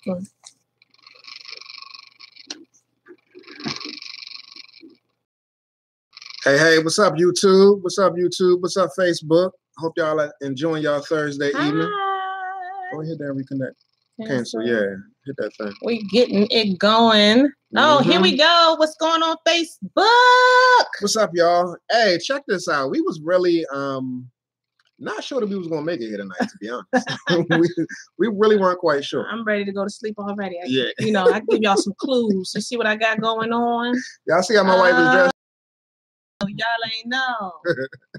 Hey, what's up, YouTube? What's up, YouTube? What's up, Facebook? Hope y'all are enjoying y'all Thursday evening. Go ahead there, reconnect. Cancel, yeah. Hit that thing. We getting it going. Oh, here we go. What's going on Facebook? What's up, y'all? Hey, check this out. We was really not sure that we was gonna make it here tonight, to be honest. we really weren't quite sure. I'm ready to go to sleep already. Yeah. You know, I can give y'all some clues. You see what I got going on? Y'all see how my wife is dressed? Y'all ain't know.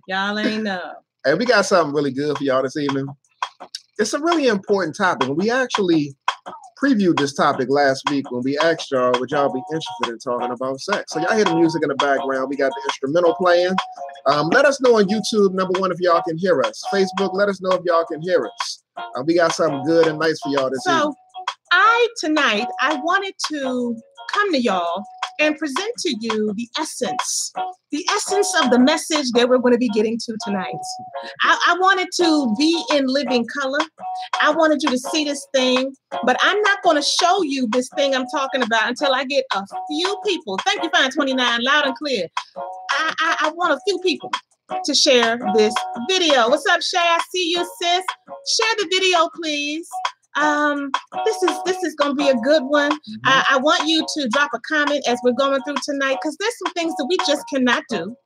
Y'all ain't know. Hey, we got something really good for y'all this evening. It's a really important topic. We actually previewed this topic last week when we asked y'all, would y'all be interested in talking about sex? So y'all hear the music in the background. We got the instrumental playing. Let us know on YouTube, number one, if y'all can hear us. Facebook, let us know if y'all can hear us. We got something good and nice for y'all this evening. Tonight, I wanted to come to y'all and present to you the essence of the message that we're going to be getting to tonight. I wanted to be in living color. I wanted you to see this thing, but I'm not going to show you this thing I'm talking about until I get a few people. Thank you, Fine 29, loud and clear. I want a few people to share this video. What's up, Shay? I see you, sis. Share the video, please. This is gonna be a good one. I want you to drop a comment as we're going through tonight, because there's some things that we just cannot do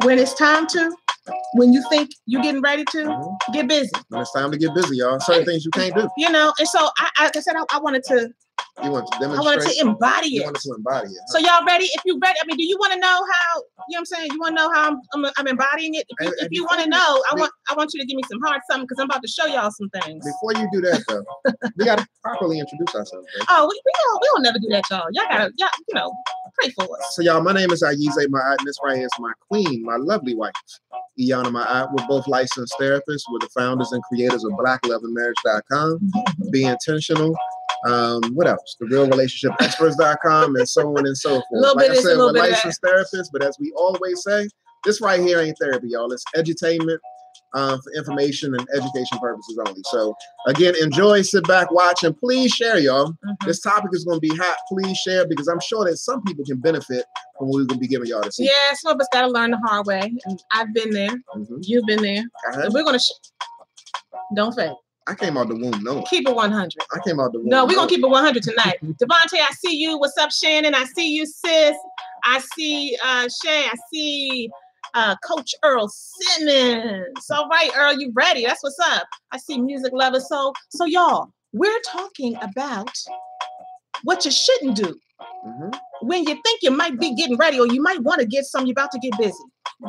when it's time to. When you think you're getting ready to get busy. When it's time to get busy, y'all. Certain things you can't do. You know, and so like I said, I wanted to. You want to demonstrate? I wanted to embody it. You wanted to embody it. So y'all ready? If you're ready, I mean, do you want to know how? You know what I'm saying? You want to know how I'm embodying it? If you want to know, I want you to give me some hard something, because I'm about to show y'all some things. Before you do that, though, we gotta properly introduce ourselves. Right? Oh, we don't never do that, y'all. Y'all gotta, pray for us. So y'all, my name is Ayize Ma'at, and this right here is my queen, my lovely wife, Iyanna Ma'at. We're both licensed therapists. We're the founders and creators of BlackLoveAndMarriage.com. Be intentional. What else? The realrelationshipexperts.com and so on and so forth. Like I said, we're licensed therapists, but as we always say, this right here ain't therapy, y'all. It's edutainment for information and education purposes only. So again, enjoy, sit back, watch, and please share, y'all. This topic is going to be hot. Please share, because I'm sure that some people can benefit from what we're going to be giving y'all this evening. Yeah, some of us got to learn the hard way. And I've been there. You've been there. And we're going to don't fake. I came out the womb knowing. Keep it 100. I came out the womb. No, we're going to keep it 100 tonight. Devontae, I see you. What's up, Shannon? I see you, sis. I see Shay. I see Coach Earl Simmons. All right, Earl, you ready? That's what's up. I see music lovers. So y'all, we're talking about what you shouldn't do when you think you might be getting ready, or you might want to get some, you're about to get busy.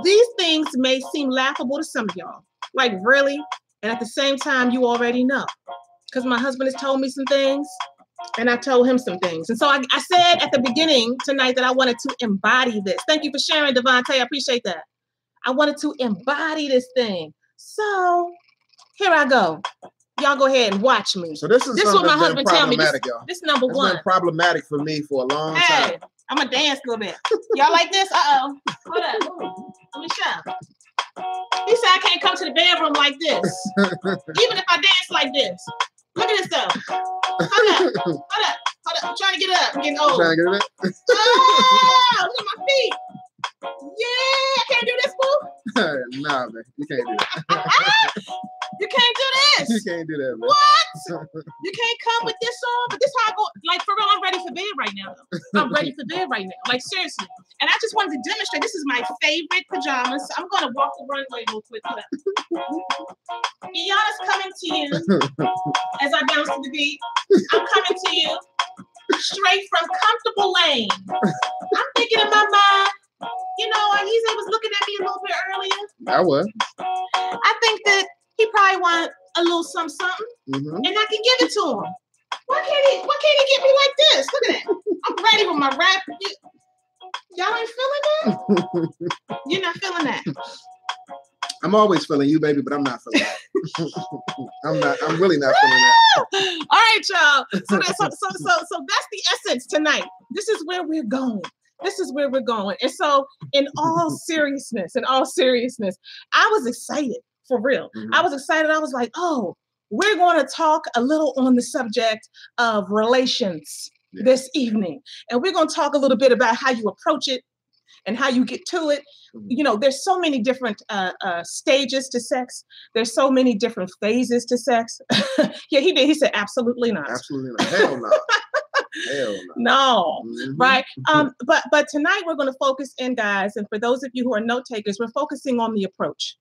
These things may seem laughable to some of y'all. Like, really? And at the same time, you already know. Because my husband has told me some things, and I told him some things. And so I said at the beginning tonight that I wanted to embody this. Thank you for sharing, Devontae. I appreciate that. I wanted to embody this thing. So here I go. Y'all go ahead and watch me. So this is what my husband tell me. This number it's one. Been problematic for me for a long time. I'm going to dance a little bit. Y'all like this? Uh-oh. Hold up. Let me show. He said I can't come to the bedroom like this. Even if I dance like this. Look at this though. Hold up. I'm trying to get up. I'm getting old. Trying to get it? Oh, look at my feet. Yeah, I can't do this, boo. Nah, man. You can't do that. You can't do this. You can't do that, man. What? You can't come with this on? But this is how I go. Like, for real, I'm ready for bed right now. I'm ready for bed right now. Like, seriously. And I just wanted to demonstrate. This is my favorite pajamas. So I'm going to walk the runway real quick. Iyanna's coming to you as I bounce to the beat. I'm coming to you straight from Comfortable Lane. I'm thinking in my mind, you know, Ayize was looking at me a little bit earlier. I was. I think that he probably want a little something, and I can give it to him. Why can't he get me like this? Look at that. I'm ready with my rap. Y'all ain't feeling that? You're not feeling that. I'm always feeling you, baby, but I'm not feeling that. I'm really not feeling that. All right, y'all. So that's the essence tonight. This is where we're going. And so in all seriousness, I was excited, for real. I was excited. I was like, oh, we're going to talk a little on the subject of relations this evening. And we're going to talk a little bit about how you approach it and how you get to it. You know, there's so many different stages to sex. There's so many different phases to sex. Yeah, he did. He said, absolutely not. Absolutely not. Hell no. Hell no. Mm-hmm. Right. But tonight we're going to focus in, guys. And for those of you who are note takers, we're focusing on the approach.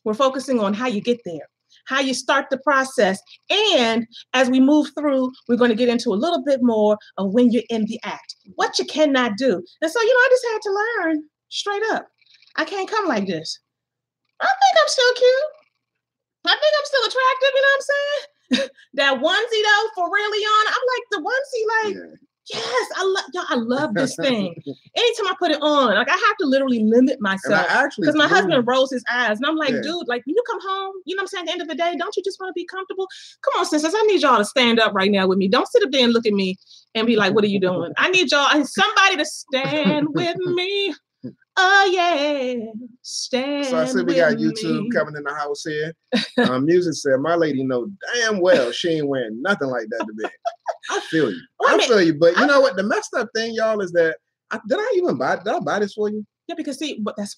We're focusing on how you get there, how you start the process. And as we move through, we're going to get into a little bit more of when you're in the act, what you cannot do. And so, you know, I just had to learn straight up. I can't come like this. I think I'm still cute. I think I'm still attractive, you know what I'm saying? That onesie though, for really on, I'm like the onesie, like, yes, I love this thing. Anytime I put it on, like I have to literally limit myself because my husband rolls his eyes and I'm like, dude, like when you come home, you know what I'm saying? At the end of the day, don't you just want to be comfortable? Come on, sisters, I need y'all to stand up right now with me. Don't sit up there and look at me and be like, what are you doing? I need y'all and somebody to stand with me. Oh yeah, stand. So I said we got YouTube coming in the house here. Music said my lady know damn well she ain't wearing nothing like that to bed. I feel you. I feel you. But you know what? The messed up thing, y'all, is that did I buy this for you? Yeah, because see, but that's.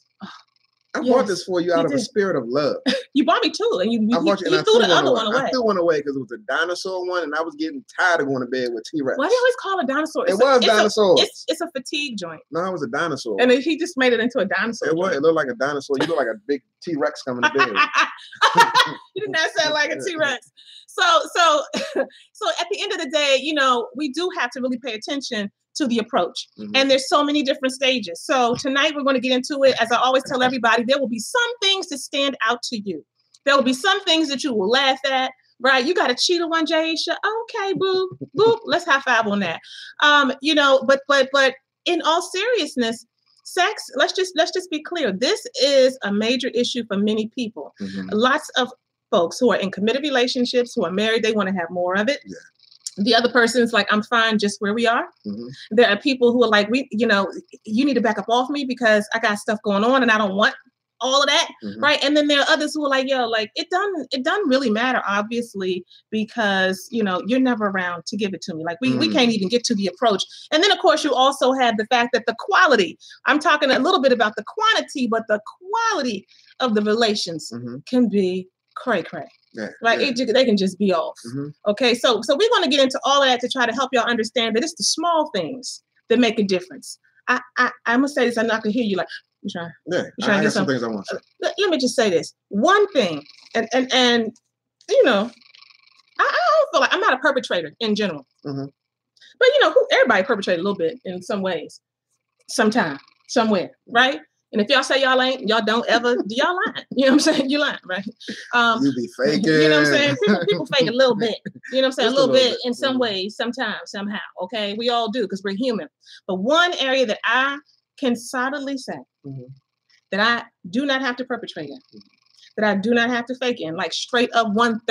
I bought this for you out of a spirit of love. You bought me two, and you threw the other one away. I threw one away because it was a dinosaur one, and I was getting tired of going to bed with T-Rex. Why do you always call it a dinosaur? It was dinosaur. It's a fatigue joint. No, it was a dinosaur. And he just made it into a dinosaur. It looked like a dinosaur. You look like a big T-Rex coming to bed. You did not sound like a T-Rex. So at the end of the day, you know, we do have to really pay attention to the approach. And there's so many different stages. So tonight we're going to get into it. As I always tell everybody, there will be some things that stand out to you. There will be some things that you will laugh at, right? You got a cheetah one, Jaisha. Okay, boo, boop. Let's high five on that. You know, but in all seriousness, sex, let's just be clear. This is a major issue for many people. Lots of folks who are in committed relationships, who are married, they want to have more of it. Yeah. The other person's like, I'm fine just where we are. There are people who are like, you need to back up off me because I got stuff going on and I don't want all of that, right? And then there are others who are like, yo, like it doesn't really matter, obviously, because you know you're never around to give it to me. Like we can't even get to the approach. And then of course you also have the fact that the quality. I'm talking a little bit about the quantity, but the quality of the relations can be cray. They can just be off. Okay, so we're going to get into all of that to try to help y'all understand that it's the small things that make a difference. I'm gonna say this. I'm not gonna hear you like. You trying to get some things I want to say. Let me just say this one thing, and you know, I don't feel like I'm not a perpetrator in general, but you know, everybody perpetrates a little bit in some ways, sometime, somewhere, right? And if y'all say y'all ain't, y'all don't ever, do y'all lying? You know what I'm saying? You lying, right? You be faking. You know what I'm saying? People fake a little bit. You know what I'm saying? A little bit in some ways, sometimes, somehow. Okay, we all do because we're human. But one area that I can solidly say that I do not have to perpetrate in, that I do not have to fake in, like straight up 1000%.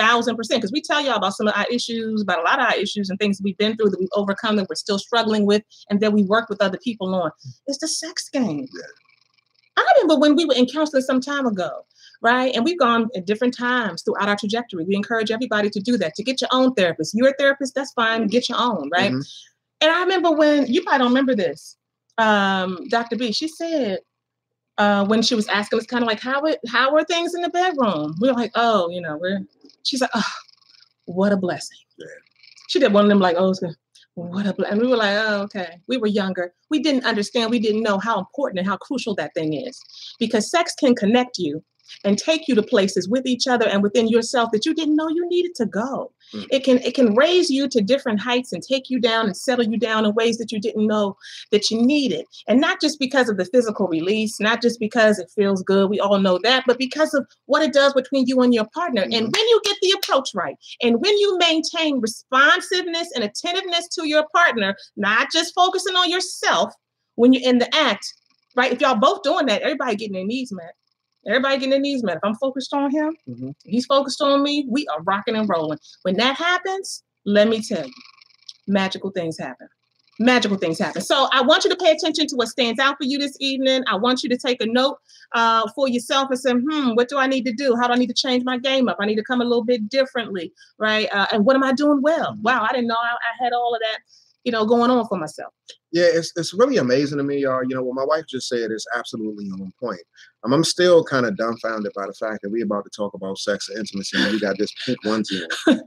Because we tell y'all about some of our issues, about a lot of our issues and things that we've been through, that we've overcome, that we're still struggling with, and that we work with other people on. It's the sex game. Yeah. I remember when we were in counseling some time ago, right? And we've gone at different times throughout our trajectory. We encourage everybody to do that, to get your own therapist. You're a therapist, that's fine, get your own, right? And I remember when, you probably don't remember this, Dr. B, she said, when she was asking us kind of like, how are things in the bedroom? We were like, oh, you know, she's like, oh, what a blessing. Yeah. She did one of them like, oh, what a blessing. And we were like, oh, okay. We were younger. We didn't understand. We didn't know how important and how crucial that thing is, because sex can connect you and take you to places with each other and within yourself that you didn't know you needed to go. It can raise you to different heights and take you down and settle you down in ways that you didn't know that you needed. And not just because of the physical release, not just because it feels good, we all know that, but because of what it does between you and your partner. And when you get the approach right, and when you maintain responsiveness and attentiveness to your partner, not just focusing on yourself when you're in the act, right? If y'all both doing that, everybody getting their needs met. Everybody getting their needs met. If I'm focused on him, he's focused on me, we are rocking and rolling. When that happens, let me tell you, magical things happen. magical things happen. So I want you to pay attention to what stands out for you this evening. I want you to take a note for yourself and say, what do I need to do? How do I need to change my game up? I need to come a little bit differently, right? And what am I doing well? Wow, I didn't know I had all of that, going on for myself. Yeah, it's really amazing to me, y'all. What my wife just said is absolutely on point. I'm still kind of dumbfounded by the fact that we're about to talk about sex and intimacy and we got this pink onesie on.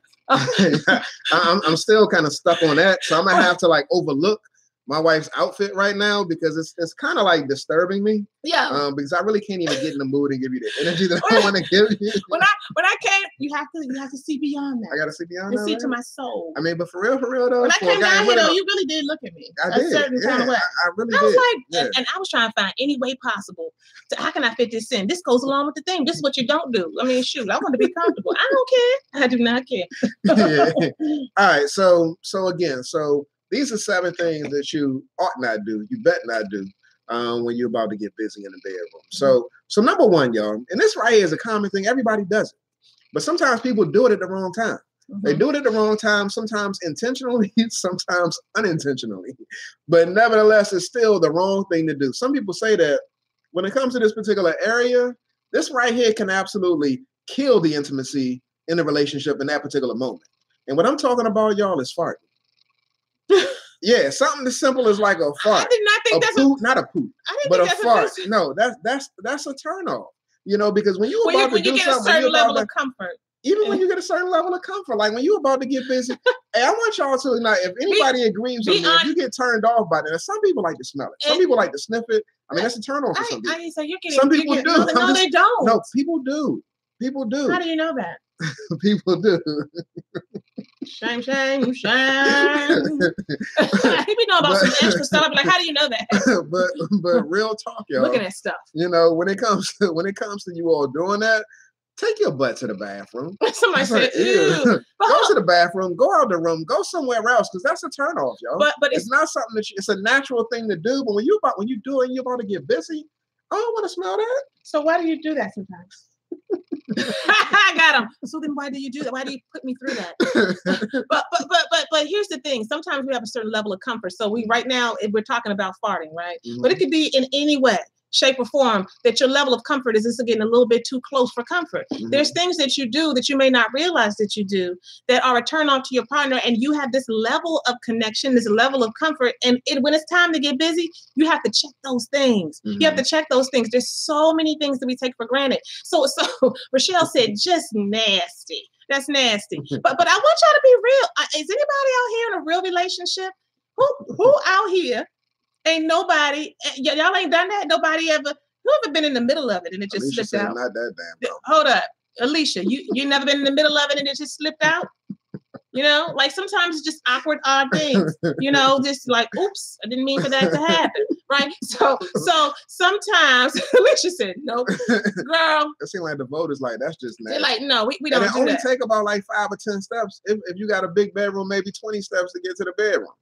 I'm still kind of stuck on that. So I'm going to have to like overlook my wife's outfit right now because it's kind of like disturbing me. Yeah. Because I really can't even get in the mood and give you the energy that I want to give you. When I came, you have to see beyond that. I gotta see beyond that. See to my soul. I mean, but for real though. When I came down here though, you really did look at me. I did. Certain kind of way. I really did. I was like, and I was trying to find any way possible to how can I fit this in? This goes along with the thing. This is what you don't do. I mean, shoot, I want to be comfortable. I don't care. I do not care. Yeah. All right. So again, these are 7 things that you ought not do. You bet not do when you're about to get busy in the bedroom. So number 1, y'all, and this right here is a common thing. Everybody does it. But sometimes people do it at the wrong time. They do it at the wrong time, sometimes intentionally, sometimes unintentionally. But nevertheless, it's still the wrong thing to do. Some people say that when it comes to this particular area, this right here can absolutely kill the intimacy in the relationship in that particular moment. And what I'm talking about, y'all, is farting. Yeah, something as simple as like a fart. I did not think that's poop, not a poop, but a fart. No, that's a turn off. Because when you're about to do something, get a certain level of comfort. Even when you get a certain level of comfort, like when you're about to get busy, hey, I want y'all to know if anybody agrees with me, if you get turned off by that. Some people like to smell it. Some people like to sniff it. I mean, that's a turn off for some people. Some people do. No, they don't. No, people do. People do. How do you know that? People do. Shame. He be know about some extra stuff. I'm like, how do you know that? but real talk, y'all. Looking at stuff. When it comes to you all doing that, take your butt to the bathroom. Somebody said, ew. Go to the bathroom, go out the room, go somewhere else, because that's a turn off, y'all. But it's not something it's a natural thing to do. But when you do it and you're about to get busy, I don't want to smell that. So why do you do that sometimes? I got him. So then why do you do that? Why do you put me through that? But here's the thing. Sometimes we have a certain level of comfort. So right now we're talking about farting, right? Mm-hmm. But it could be in any way, shape, or form that your level of comfort is just getting a little bit too close for comfort. Mm-hmm. There's things that you do that you may not realize that you do that are a turn on to your partner, and you have this level of connection, this level of comfort. And when it's time to get busy, you have to check those things. Mm-hmm. You have to check those things. There's so many things that we take for granted. So Rochelle said, just nasty. That's nasty. But I want y'all to be real. Is anybody out here in a real relationship? Who out here? Ain't nobody, y'all ain't done that? Nobody ever been in the middle of it and it just Alicia slipped out? Not that damn. Hold up. Alicia, you never been in the middle of it and it just slipped out? Like sometimes it's just awkward, odd things, just like, oops, I didn't mean for that to happen, right? So sometimes, Alicia said, nope, girl. It seems like the voters like, that's just nasty. They're like, no, we don't do that. And it only take about like 5 or 10 steps. If you got a big bedroom, maybe 20 steps to get to the bedroom.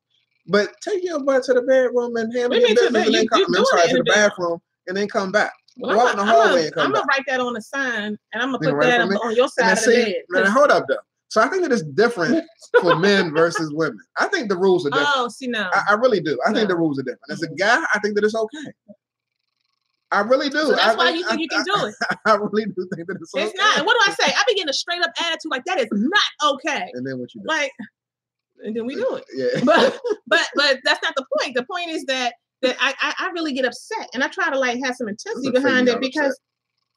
But take your butt to the bedroom and handle your business and then come to the bathroom and then come back. Well, go out in the hallway and come back. I'm going to write that on a sign and I'm going to put that on your side of the bed. Man, hold up, though. So I think that it's different for men versus women. I think the rules are different. Oh, see, no. I really do. I think the rules are different. As a guy, I think that it's okay. I really do. So that's why you think you can do it. I really do think that it's okay. It's not. And what do I say? I be getting a straight up attitude like, that is not okay. And then what you do? And then we do it. Yeah. But that's not the point. The point is that I really get upset and I try to have some intensity behind it because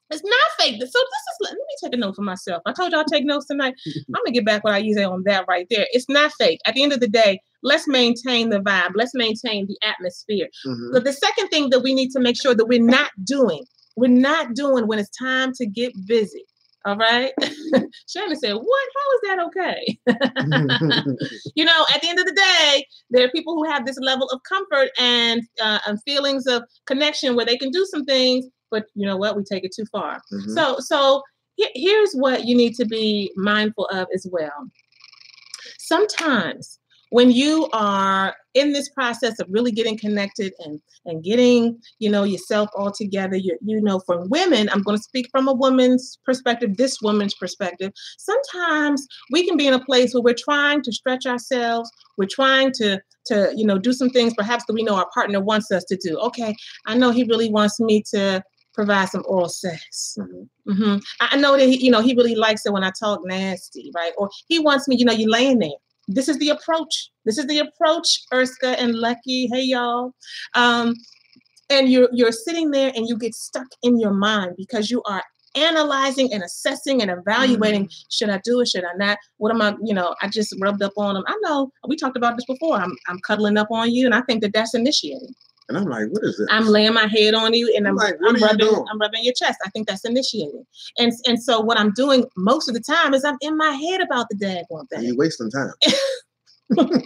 it's not fake. So let me take a note for myself. I told y'all I'll take notes tonight. I'm gonna get back what I use on that right there. It's not fake. At the end of the day, let's maintain the vibe. Let's maintain the atmosphere. Mm-hmm. But the second thing that we need to make sure that we're not doing when it's time to get busy. All right. Shannon said, what? How is that okay? At the end of the day, there are people who have this level of comfort and feelings of connection where they can do some things, but you know what? We take it too far. Mm-hmm. So here's what you need to be mindful of as well. Sometimes when you are in this process of really getting connected and getting, yourself all together, for women, I'm going to speak from a woman's perspective, this woman's perspective. Sometimes we can be in a place where we're trying to stretch ourselves. We're trying to do some things perhaps that we know our partner wants us to do. Okay, I know he really wants me to provide some oral sex. I know that he really likes it when I talk nasty, right? Or he wants me, you laying there. This is the approach. Erska and Lucky. Hey, y'all. And you're sitting there and you get stuck in your mind because you are analyzing and assessing and evaluating. Should I do it? Should I not? What am I, I just rubbed up on him. I know we talked about this before. I'm cuddling up on you, and I think that's initiating. And I'm like, what is this? I'm laying my head on you, and I'm rubbing your chest. I think that's initiating. And so what I'm doing most of the time is I'm in my head about the daggone thing. You're wasting time.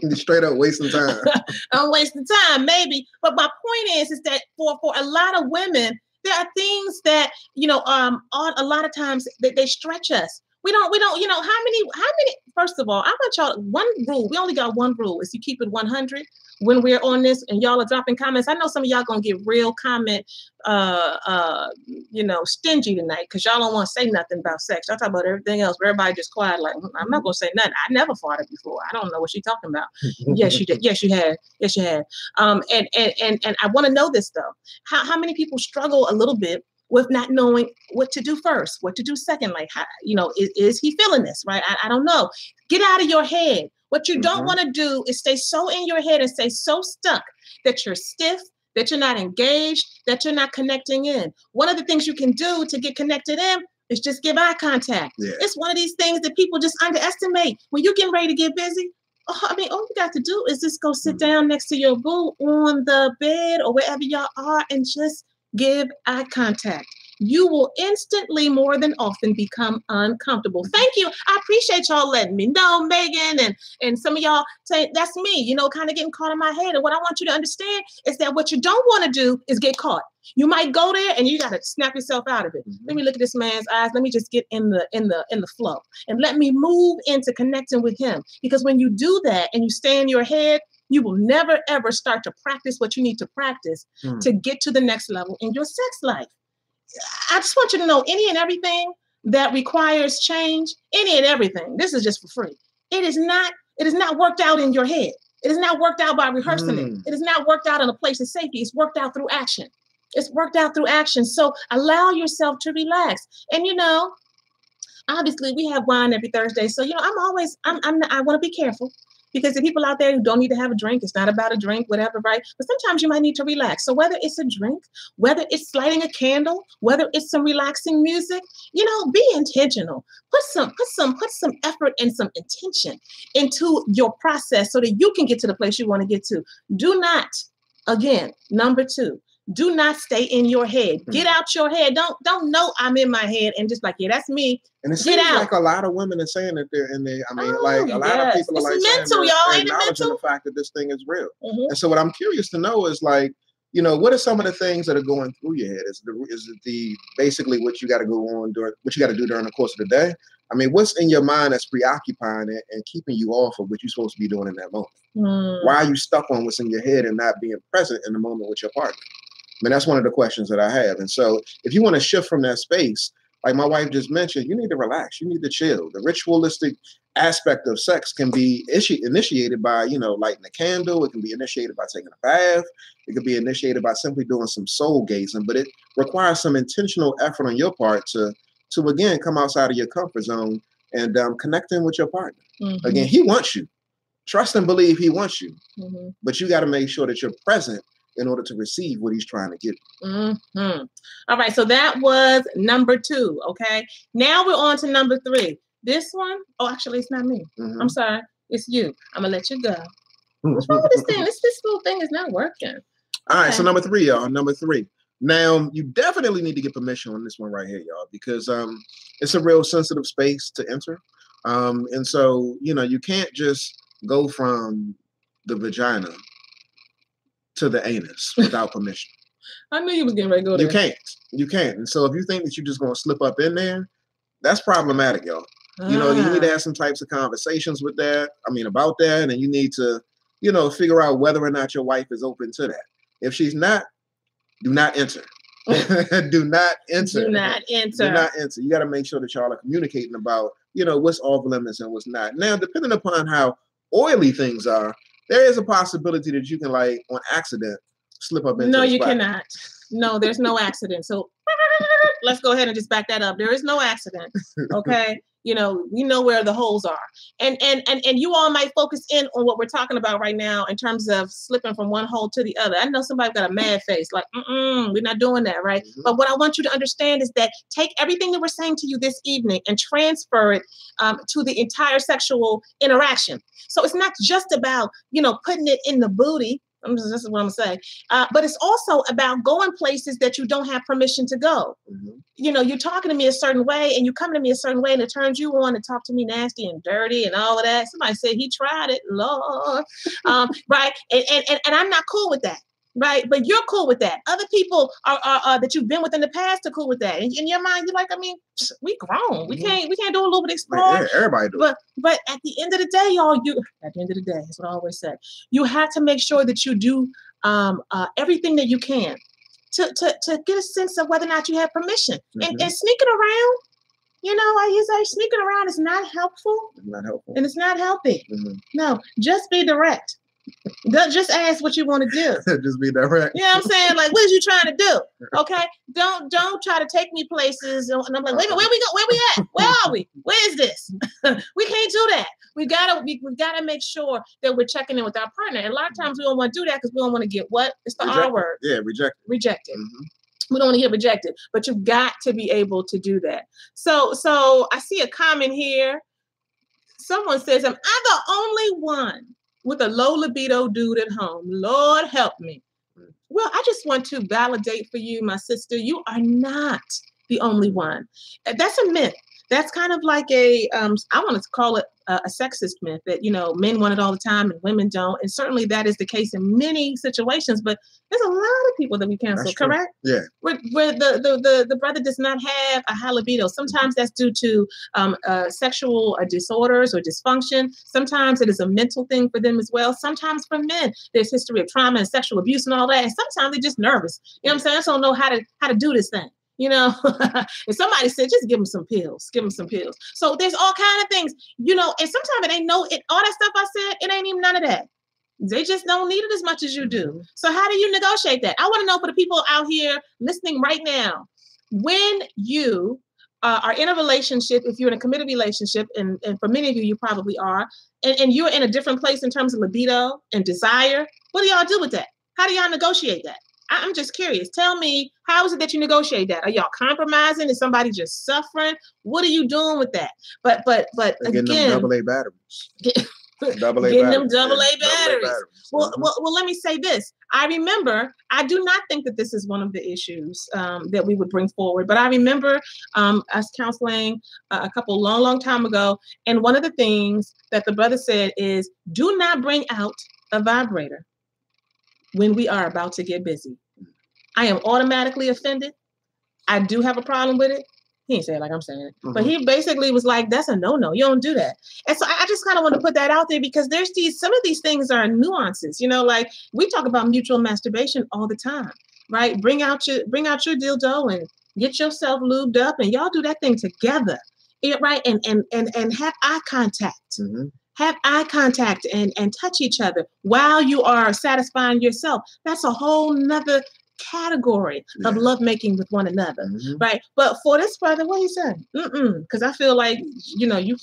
You're straight up wasting time. I'm wasting time, maybe. But my point is that for a lot of women, there are things that, a lot of times they stretch us. We don't, how many, first of all, I want y'all, one rule, we only got one rule, is you keep it 100 when we're on this and y'all are dropping comments. I know some of y'all gonna get real comment, stingy tonight because y'all don't want to say nothing about sex. Y'all talk about everything else, but everybody just quiet, like, I'm not gonna say nothing. I never fought it before. I don't know what she's talking about. Yes, you did. Yes, you had. Yes, you had. And I want to know this though. How many people struggle a little bit with not knowing what to do first, what to do second? Like, how, is he feeling this, right? I don't know. Get out of your head. What you don't want to do is stay so in your head and stay so stuck that you're stiff, that you're not engaged, that you're not connecting in. One of the things you can do to get connected in is just give eye contact. Yeah. It's one of these things that people just underestimate. When you're getting ready to get busy, all you got to do is just go sit down next to your boo on the bed or wherever y'all are and just give eye contact. You will instantly, more than often, become uncomfortable. Thank you. I appreciate y'all letting me know, Megan, and some of y'all say, that's me, kind of getting caught in my head. And what I want you to understand is that what you don't want to do is get caught. You might go there and you got to snap yourself out of it. Let me look at this man's eyes. Let me just get in the flow and let me move into connecting with him. Because when you do that and you stay in your head, you will never, ever start to practice what you need to practice to get to the next level in your sex life. I just want you to know any and everything that requires change, any and everything, this is just for free. It is not worked out in your head. It is not worked out by rehearsing it. It is not worked out in a place of safety. It's worked out through action. It's worked out through action. So allow yourself to relax. And obviously we have wine every Thursday. So, I want to be careful. Because the people out there who don't need to have a drink, it's not about a drink, whatever, right? But sometimes you might need to relax. So whether it's a drink, whether it's lighting a candle, whether it's some relaxing music, be intentional. Put some effort and some intention into your process so that you can get to the place you want to get to. Do not, again, number 2, do not stay in your head. Get out your head. Don't know I'm in my head and just like, yeah, that's me. And it seems like a lot of women are saying that they're in there. I mean, a lot of people are like mental, y'all. Acknowledging the fact that this thing is real. And so what I'm curious to know is like, what are some of the things that are going through your head? Is it basically what you got to go on what you got to do during the course of the day? I mean, what's in your mind that's preoccupying it and keeping you off of what you're supposed to be doing in that moment? Why are you stuck on what's in your head and not being present in the moment with your partner? I mean, that's one of the questions that I have. And so if you want to shift from that space, like my wife just mentioned, you need to relax. You need to chill. The ritualistic aspect of sex can be initiated by, lighting a candle. It can be initiated by taking a bath. It can be initiated by simply doing some soul gazing, but it requires some intentional effort on your part to again, come outside of your comfort zone and connecting with your partner. Again, he wants you. Trust and believe he wants you, but you got to make sure that you're present in order to receive what he's trying to give you. All right, so that was number 2, okay? Now we're on to number 3. This one, actually, it's not me. I'm sorry, it's you. I'm going to let you go. What's wrong with this thing? This little thing is not working. Okay. All right, so number 3, y'all, number 3. Now, you definitely need to get permission on this one right here, y'all, because it's a real sensitive space to enter. And so, you can't just go from the vagina to the anus without permission. I knew you was getting ready to go there. You can't. And so if you think that you're just going to slip up in there, that's problematic, y'all. You need to have some types of conversations about that. And you need to, figure out whether or not your wife is open to that. If she's not, do not enter. Do not enter. Do not enter. Do not enter. You got to make sure that y'all are communicating about, what's off limits and what's not. Now, depending upon how oily things are, there is a possibility that you can, like, on accident, slip up into No, the you spot. cannot. No, there's no accident. So let's go ahead and just back that up. There is no accident. Okay. You know, we know where the holes are. And you all might focus in on what we're talking about right now in terms of slipping from one hole to the other. I know somebody got a mad face, like, we're not doing that, right? Mm-hmm. But what I want you to understand is that take everything that we're saying to you this evening and transfer it to the entire sexual interaction. So it's not just about, you know, putting it in the booty. This is what I'm saying. But it's also about going places that you don't have permission to go. Mm-hmm. You know, you're talking to me a certain way and you come to me a certain way and it turns you on to talk to me nasty and dirty and all of that. Somebody said he tried it, Lord. Right. And I'm not cool with that. Right. But you're cool with that. Other people are that you've been with in the past are cool with that. And in your mind, you're like, I mean, we grown. We can't do a little bit of exploring. Yeah, everybody do. But at the end of the day, y'all, at the end of the day, that's what I always say. You have to make sure that you do everything that you can to get a sense of whether or not you have permission. Mm-hmm. And sneaking around, you know, I say sneaking around is not helpful. It's not helpful. And it's not healthy. Mm-hmm. No, just be direct. Just ask what you want to do. Just be direct. You know what I'm saying? Like, what is you trying to do? Okay. Don't try to take me places. And I'm like, wait a minute, where we go? Where we at? Where are we? Where is this? We can't do that. We gotta make sure that we're checking in with our partner. And a lot of times we don't want to do that because we don't want to get what? It's the R word. Yeah, rejected. Mm-hmm. We don't want to get rejected, but you've got to be able to do that. So I see a comment here. Someone says, am I the only one with a low libido dude at home? Lord help me. Well, I just want to validate for you, my sister, you are not the only one. That's a myth. That's kind of like I want to call it a sexist myth that, you know, men want it all the time and women don't. And certainly that is the case in many situations, but there's a lot of people that we cancel, correct? Yeah. Where the brother does not have a high libido. Sometimes that's due to sexual disorders or dysfunction. Sometimes it is a mental thing for them as well. Sometimes for men, there's history of trauma and sexual abuse and all that. And sometimes they're just nervous. You know what I'm saying? I just don't know how to do this thing. You know, and somebody said, just give them some pills. Give them some pills. So there's all kind of things, you know, and sometimes it ain't all that stuff I said, it ain't even none of that. They just don't need it as much as you do. So how do you negotiate that? I want to know for the people out here listening right now, when you are in a relationship, if you're in a committed relationship, and for many of you, you probably are, and you're in a different place in terms of libido and desire, what do y'all do with that? How do y'all negotiate that? I'm just curious. Tell me, how is it that you negotiate that? Are y'all compromising? Is somebody just suffering? What are you doing with that? But again, them double-A batteries. Getting them double-A batteries. Well, let me say this. I remember, I do not think that this is one of the issues that we would bring forward, but I remember us counseling a couple long time ago, and one of the things that the brother said is, do not bring out a vibrator when we are about to get busy. I am automatically offended. I do have a problem with it. He didn't say it like I'm saying it, but he basically was like, that's a no-no. You don't do that. And so I just kind of want to put that out there because there's some of these things are nuances, you know, like we talk about mutual masturbation all the time, right? Bring out your dildo and get yourself lubed up and y'all do that thing together, right? And have eye contact. Mm-hmm. Have eye contact and touch each other while you are satisfying yourself. That's a whole nother category of lovemaking with one another, right? But for this brother, what he said, because I feel like, you know, you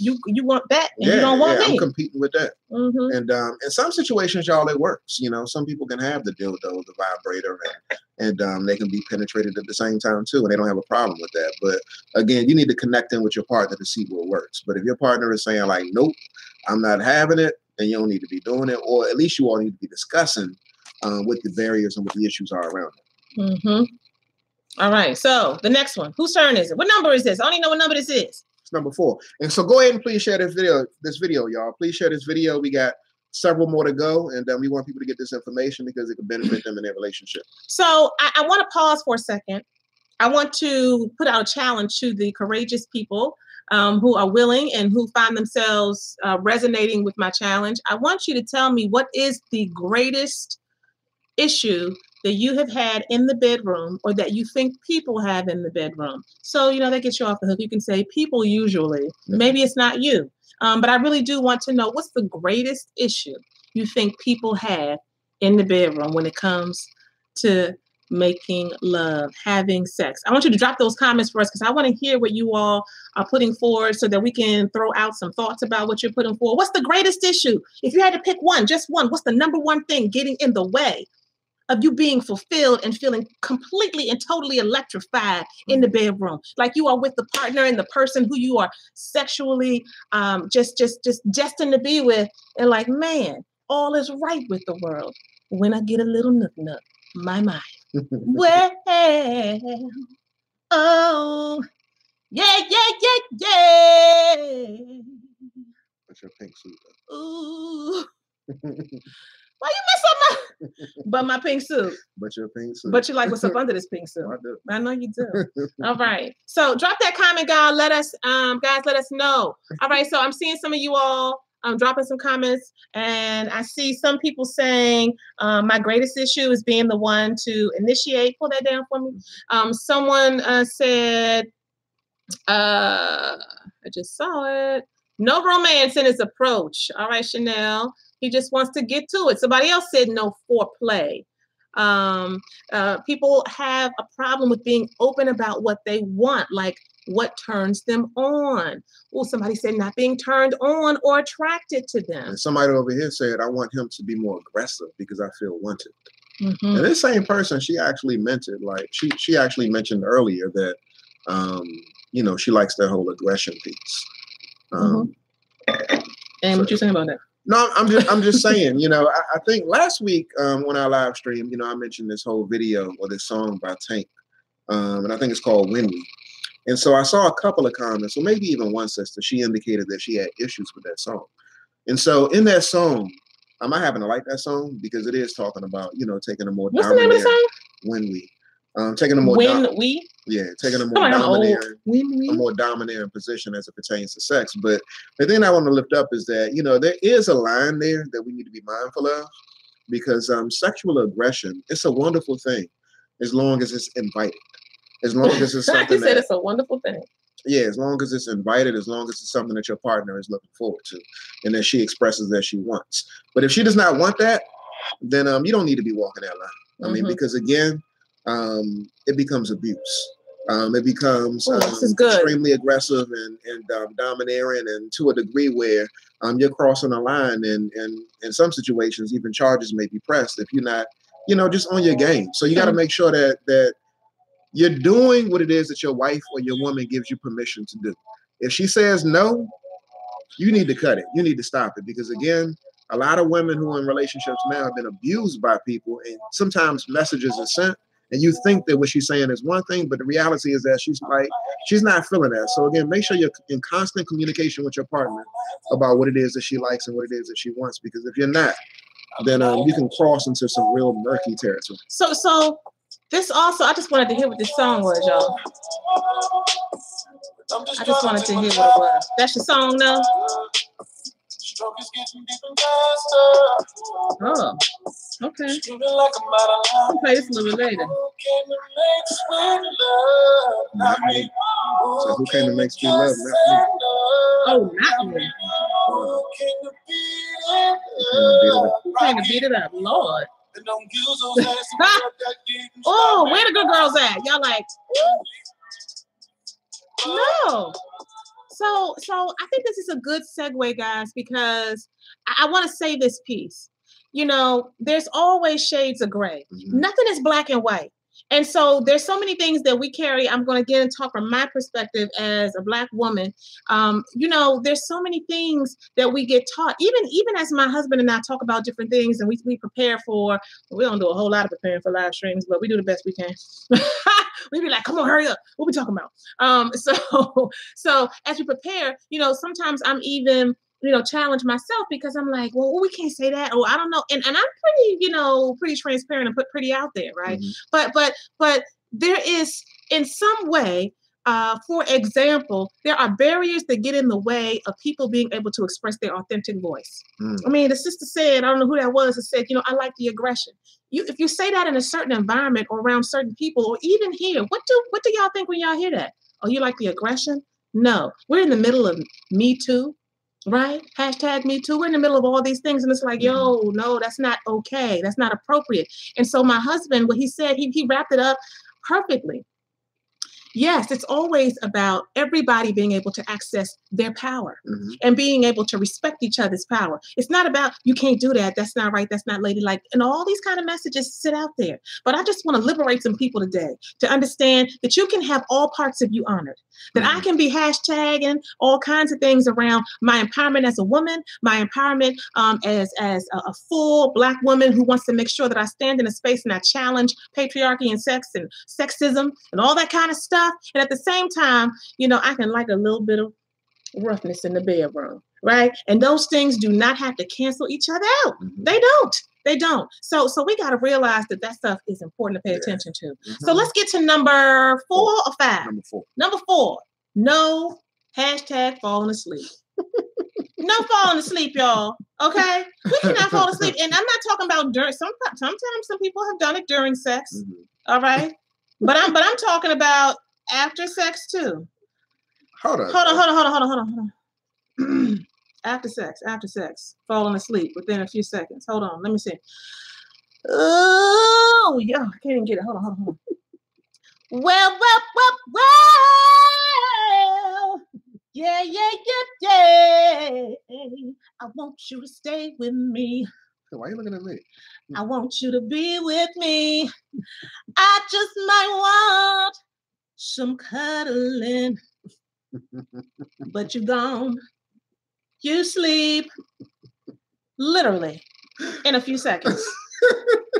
want that and you don't want me. I'm competing with that. And in some situations, y'all, it works. You know, some people can have the dildo, the vibrator, and they can be penetrated at the same time too, and they don't have a problem with that. But again, you need to connect in with your partner to see what works. But if your partner is saying like, nope, I'm not having it, and you don't need to be doing it, or at least you all need to be discussing what the barriers and what the issues are around it. All right. So the next one, whose turn is it? What number is this? I don't even know what number this is. It's number 4. And so go ahead and please share this video, y'all. Please share this video. We got several more to go, and we want people to get this information because it could benefit them in their relationship. So I want to pause for a second. I want to put out a challenge to the courageous people who are willing and who find themselves resonating with my challenge. I want you to tell me, what is the greatest issue that you have had in the bedroom, or that you think people have in the bedroom? So, you know, that gets you off the hook. You can say people usually, maybe it's not you. But I really do want to know, what's the greatest issue you think people have in the bedroom when it comes to making love, having sex? I want you to drop those comments for us because I want to hear what you all are putting forward so that we can throw out some thoughts about what you're putting forward. What's the greatest issue? If you had to pick one, just one, what's the number one thing getting in the way of you being fulfilled and feeling completely and totally electrified in the bedroom, like you are with the partner and the person who you are sexually just destined to be with, and like, man, all is right with the world when I get a little nook, my. Well, oh, yeah. What's your pink suit? Ooh. Why you mess up my pink suit? But your pink suit. But you like what's up under this pink suit? I do. I know you do. All right. So drop that comment, guys. Let us know. All right. So I'm seeing some of you all dropping some comments, and I see some people saying my greatest issue is being the one to initiate. Pull that down for me. Someone said, I just saw it. No romance in his approach. All right, Chanel. He just wants to get to it. Somebody else said no foreplay. People have a problem with being open about what they want, like what turns them on. Oh, somebody said not being turned on or attracted to them. And somebody over here said, I want him to be more aggressive because I feel wanted. Mm-hmm. And this same person, she actually meant it. Like she actually mentioned earlier that, she likes that whole aggression piece. And what you saying about that? No, I'm just saying, I think last week when I live streamed, I mentioned this whole video or this song by Tank. And I think it's called When We. And so I saw a couple of comments, or maybe even one sister, she indicated that she had issues with that song. And so in that song, I happen to like that song because it is talking about, taking a more What's the name of the song? When We. Taking a more taking a more domineering position as it pertains to sex. But the thing I want to lift up is that there is a line there that we need to be mindful of, because sexual aggression, it's a wonderful thing as long as it's invited, as long as it's something. You said it's a wonderful thing. Yeah, as long as it's invited, as long as it's something that your partner is looking forward to, and that she expresses that she wants. But if she does not want that, then you don't need to be walking that line. I mean, because again, it becomes abuse. It becomes extremely aggressive and domineering, and to a degree where you're crossing a line, and in some situations even charges may be pressed if you're not, just on your game. So you got to make sure that you're doing what it is that your wife or your woman gives you permission to do. If she says no, you need to cut it. You need to stop it, because again, a lot of women who are in relationships now have been abused by people, and sometimes messages are sent and you think that what she's saying is one thing, but the reality is that she's not feeling that. So again, make sure you're in constant communication with your partner about what it is that she likes and what it is that she wants, because if you're not, then you can cross into some real murky territory. So this also, I just wanted to hear what this song was, y'all. I just wanted to hear what it was. That's your song now? Oh, okay. I'll play this a little bit later. So who came to make sweet love? Not me. Oh, not me. Who came to beat it up? Lord. Oh, where the good girls at? Y'all like, no. So I think this is a good segue, guys, because I want to say this piece. There's always shades of gray. Mm-hmm. Nothing is black and white. And so there's so many things that we carry. I'm going to get and talk from my perspective as a Black woman. There's so many things that we get taught, even as my husband and I talk about different things, and we prepare for, we don't do a whole lot of preparing for live streams, but we do the best we can. We be like, come on, hurry up. What we talking about? So as we prepare, sometimes I'm even, challenge myself, because I'm like, well, we can't say that. Oh, I don't know. And I'm pretty, pretty transparent and pretty out there. Right. Mm-hmm. But there is, in some way, for example, there are barriers that get in the way of people being able to express their authentic voice. Mm. I mean, the sister said, I don't know who that was, that said, I like the aggression. If you say that in a certain environment or around certain people, or even here, what do y'all think when y'all hear that? Oh, you like the aggression? No, we're in the middle of Me Too. right? Hashtag me too. We're in the middle of all these things. And it's like, yo, no, that's not okay. That's not appropriate. And so my husband, what he said, he wrapped it up perfectly. Yes, it's always about everybody being able to access their power and being able to respect each other's power. It's not about, you can't do that. That's not right. That's not ladylike. And all these kind of messages sit out there. But I just want to liberate some people today to understand that you can have all parts of you honored, that I can be hashtagging all kinds of things around my empowerment as a woman, my empowerment as a full Black woman who wants to make sure that I stand in a space and I challenge patriarchy and sex and sexism and all that kind of stuff. And at the same time, you know, I can like a little bit of roughness in the bedroom, right? And those things do not have to cancel each other out. They don't. They don't. So we got to realize that that stuff is important to pay attention to. So let's get to number 4 or 5. Number 4. Number 4. No hashtag falling asleep. No falling asleep, y'all. Okay, we cannot fall asleep, and I'm not talking about during. Sometimes some people have done it during sex. All right, but I'm talking about after sex too. Hold on. After sex, falling asleep within a few seconds. Hold on, let me see. Oh, yeah, I can't even get it. Hold on. Well. Yeah. I want you to stay with me. Why are you looking at me? I want you to be with me. I just might want some cuddling. But you're gone. You sleep. Literally in a few sequence.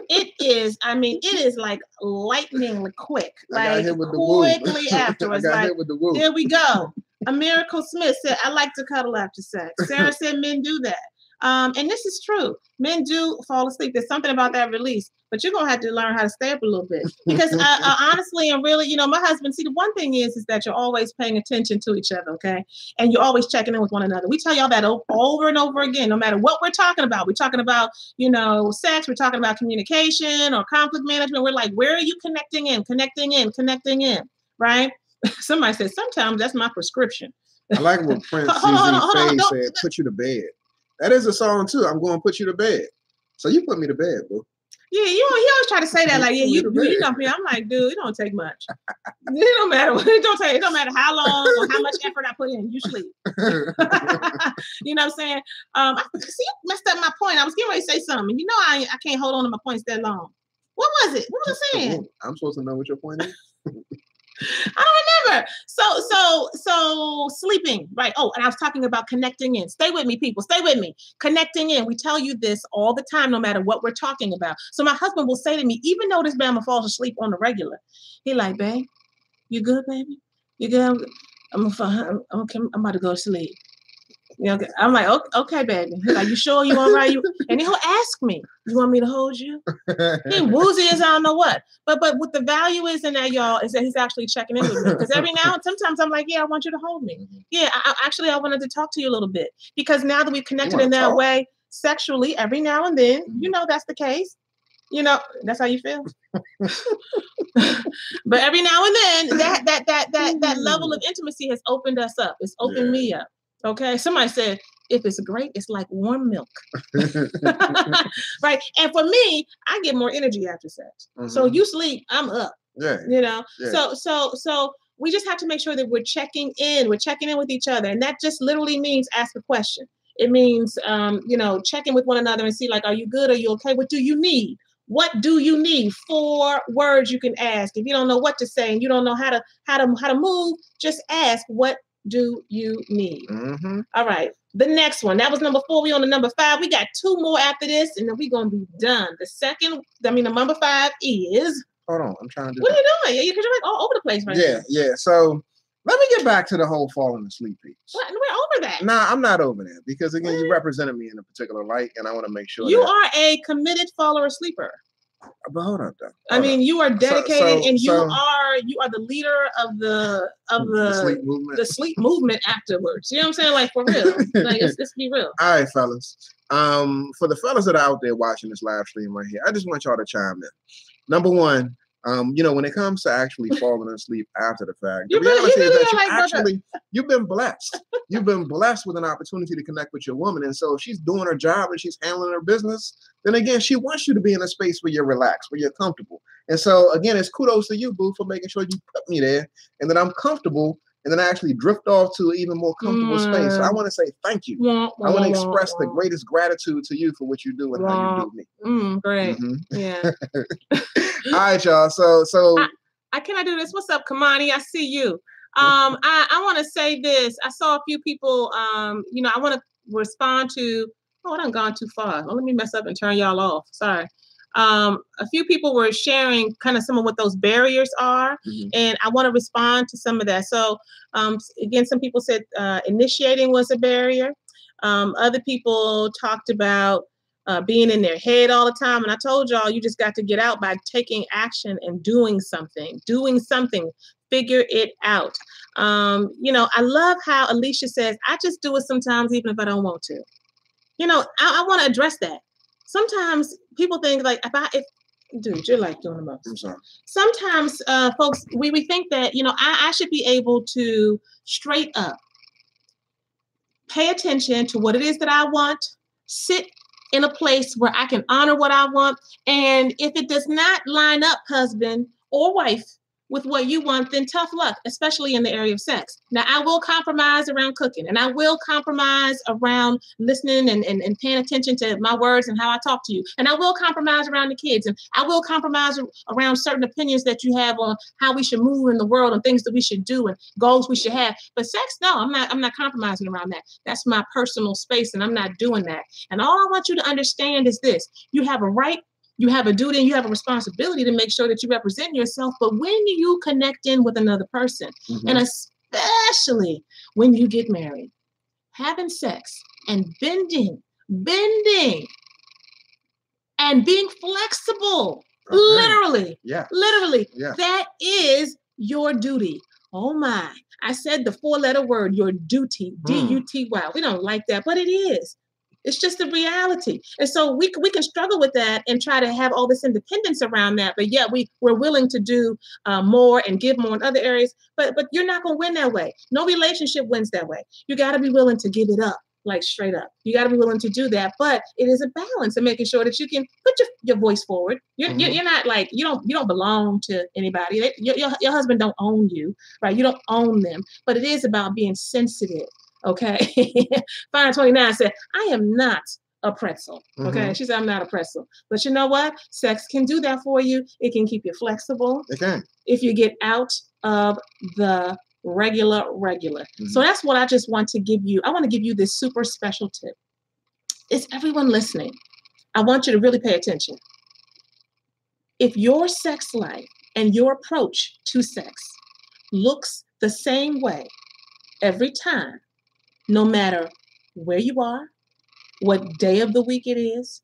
It is like lightning quick. Like quickly afterwards. Like, there we go. A Miracle Smith said, I like to cuddle after sex. Sarah said men do that. And this is true. Men do fall asleep. There's something about that release, but you're going to have to learn how to stay up a little bit. Because honestly and really, you know, my husband, see, the one thing is that you're always paying attention to each other, okay? And you're always checking in with one another. We tell y'all that over and over again, no matter what we're talking about. We're talking about, you know, sex. We're talking about communication or conflict management. We're like, where are you connecting in, right? Somebody said, sometimes that's my prescription. I like what Prince Faye said, put you to bed. That is a song too. I'm going to put you to bed. So you put me to bed, boo. Yeah, he always try to say that, like, yeah, you know me. I'm like, dude, it don't take much. It don't matter. It don't matter how long or how much effort I put in. You sleep. You know what I'm saying? See, you messed up my point. I was getting ready to say something. You know, I can't hold on to my points that long. What was it? What was I saying? I'm supposed to know what your point is. I don't remember. So sleeping, right? Oh, and I was talking about connecting in. Stay with me, people. Stay with me. Connecting in. We tell you this all the time, no matter what we're talking about. So my husband will say to me, even though this Bama falls asleep on the regular, he like, babe, you good, baby? You good? I'm okay. I'm about to go to sleep. You know, I'm like, okay, baby. He's like, you sure you all right? And he'll ask me, you want me to hold you? He woozy as I don't know what. But what the value is in that, y'all, is that he's actually checking in with me. Because every now and sometimes I'm like, yeah, I want you to hold me. Yeah, I wanted to talk to you a little bit. Because now that we've connected in that way, sexually, every now and then, you know that's the case. You know, that's how you feel. But every now and then, that level of intimacy has opened us up. It's opened me up. Okay, somebody said, if it's great, it's like warm milk. Right? And for me, I get more energy after sex. So you sleep, I'm up. Yeah. You know? Yeah. So we just have to make sure that we're checking in. We're checking in with each other. And that just literally means ask a question. It means, you know, check in with one another and see, like, are you good? Are you okay? What do you need? What do you need? 4 words you can ask. If you don't know what to say and you don't know how to move, just ask, what do you need? All right. The next one. That was number 4. We on the number 5. We got 2 more after this, and then we're gonna be done. The number 5 is. Hold on, I'm trying to. What are you doing? Yeah, because you're like all over the place right now. Yeah. So let me get back to the whole falling asleep piece. We're over that. Nah, I'm not over that because again, you represented me in a particular light, and I want to make sure you are a committed faller or sleeper. But hold up, though. I mean, you are dedicated, and you are the leader of the sleep movement afterwards. You know what I'm saying? Like, for real. Like, let's be real. All right, fellas. For the fellas that are out there watching this live stream right here, I just want y'all to chime in. Number 1, When it comes to actually falling asleep after the fact, the You reality is really that you've been blessed. You've been blessed with an opportunity to connect with your woman. And so if she's doing her job and she's handling her business, then again, she wants you to be in a space where you're relaxed, where you're comfortable. And so again, it's kudos to you, boo, for making sure you put me there and that I'm comfortable and then I actually drift off to an even more comfortable space. So I want to say thank you. I want to express the greatest gratitude to you for what you do and how you do me. Great. Yeah. All right, y'all. So can I do this? What's up, Kamani? I see you. I want to say this. I saw a few people. I want to respond to. Oh, I done gone too far. Let me mess up and turn y'all off. Sorry. A few people were sharing kind of some of what those barriers are, and I want to respond to some of that. So, again, some people said initiating was a barrier. Other people talked about being in their head all the time. And I told y'all, you just got to get out by taking action and doing something, figure it out. I love how Alicia says, I just do it sometimes, even if I don't want to. I want to address that. Sometimes people think like, dude, you're like doing the most. I'm sorry. Sometimes folks, we think that, I should be able to straight up pay attention to what it is that I want, sit in a place where I can honor what I want. And if it does not line up, husband or wife, with what you want, then tough luck, especially in the area of sex. Now, I will compromise around cooking, and I will compromise around listening and paying attention to my words and how I talk to you. And I will compromise around the kids, and I will compromise around certain opinions that you have on how we should move in the world and things that we should do and goals we should have. But sex, no, I'm not compromising around that. That's my personal space, and I'm not doing that. And all I want you to understand is this: you have a right, you have a duty, and you have a responsibility to make sure that you represent yourself. But when you connect in with another person, and especially when you get married, having sex and bending and being flexible, literally, that is your duty. Oh my, I said the 4-letter word, your duty, D-U-T-Y. We don't like that, but it is. It's just the reality. And so we can struggle with that and try to have all this independence around that. But yet we're willing to do more and give more in other areas. But you're not going to win that way. No relationship wins that way. You got to be willing to give it up, like straight up. You got to be willing to do that. But it is a balance of making sure that you can put your voice forward. You're not like, you don't belong to anybody. Your husband don't own you, right? You don't own them. But it is about being sensitive. Okay. 529 said, I am not a pretzel. Okay. She said, I'm not a pretzel. But you know what? Sex can do that for you. It can keep you flexible. It can. If you get out of the regular. So that's what I just want to give you. I want to give you this super special tip. Is everyone listening? I want you to really pay attention. If your sex life and your approach to sex looks the same way every time, no matter where you are, what day of the week it is,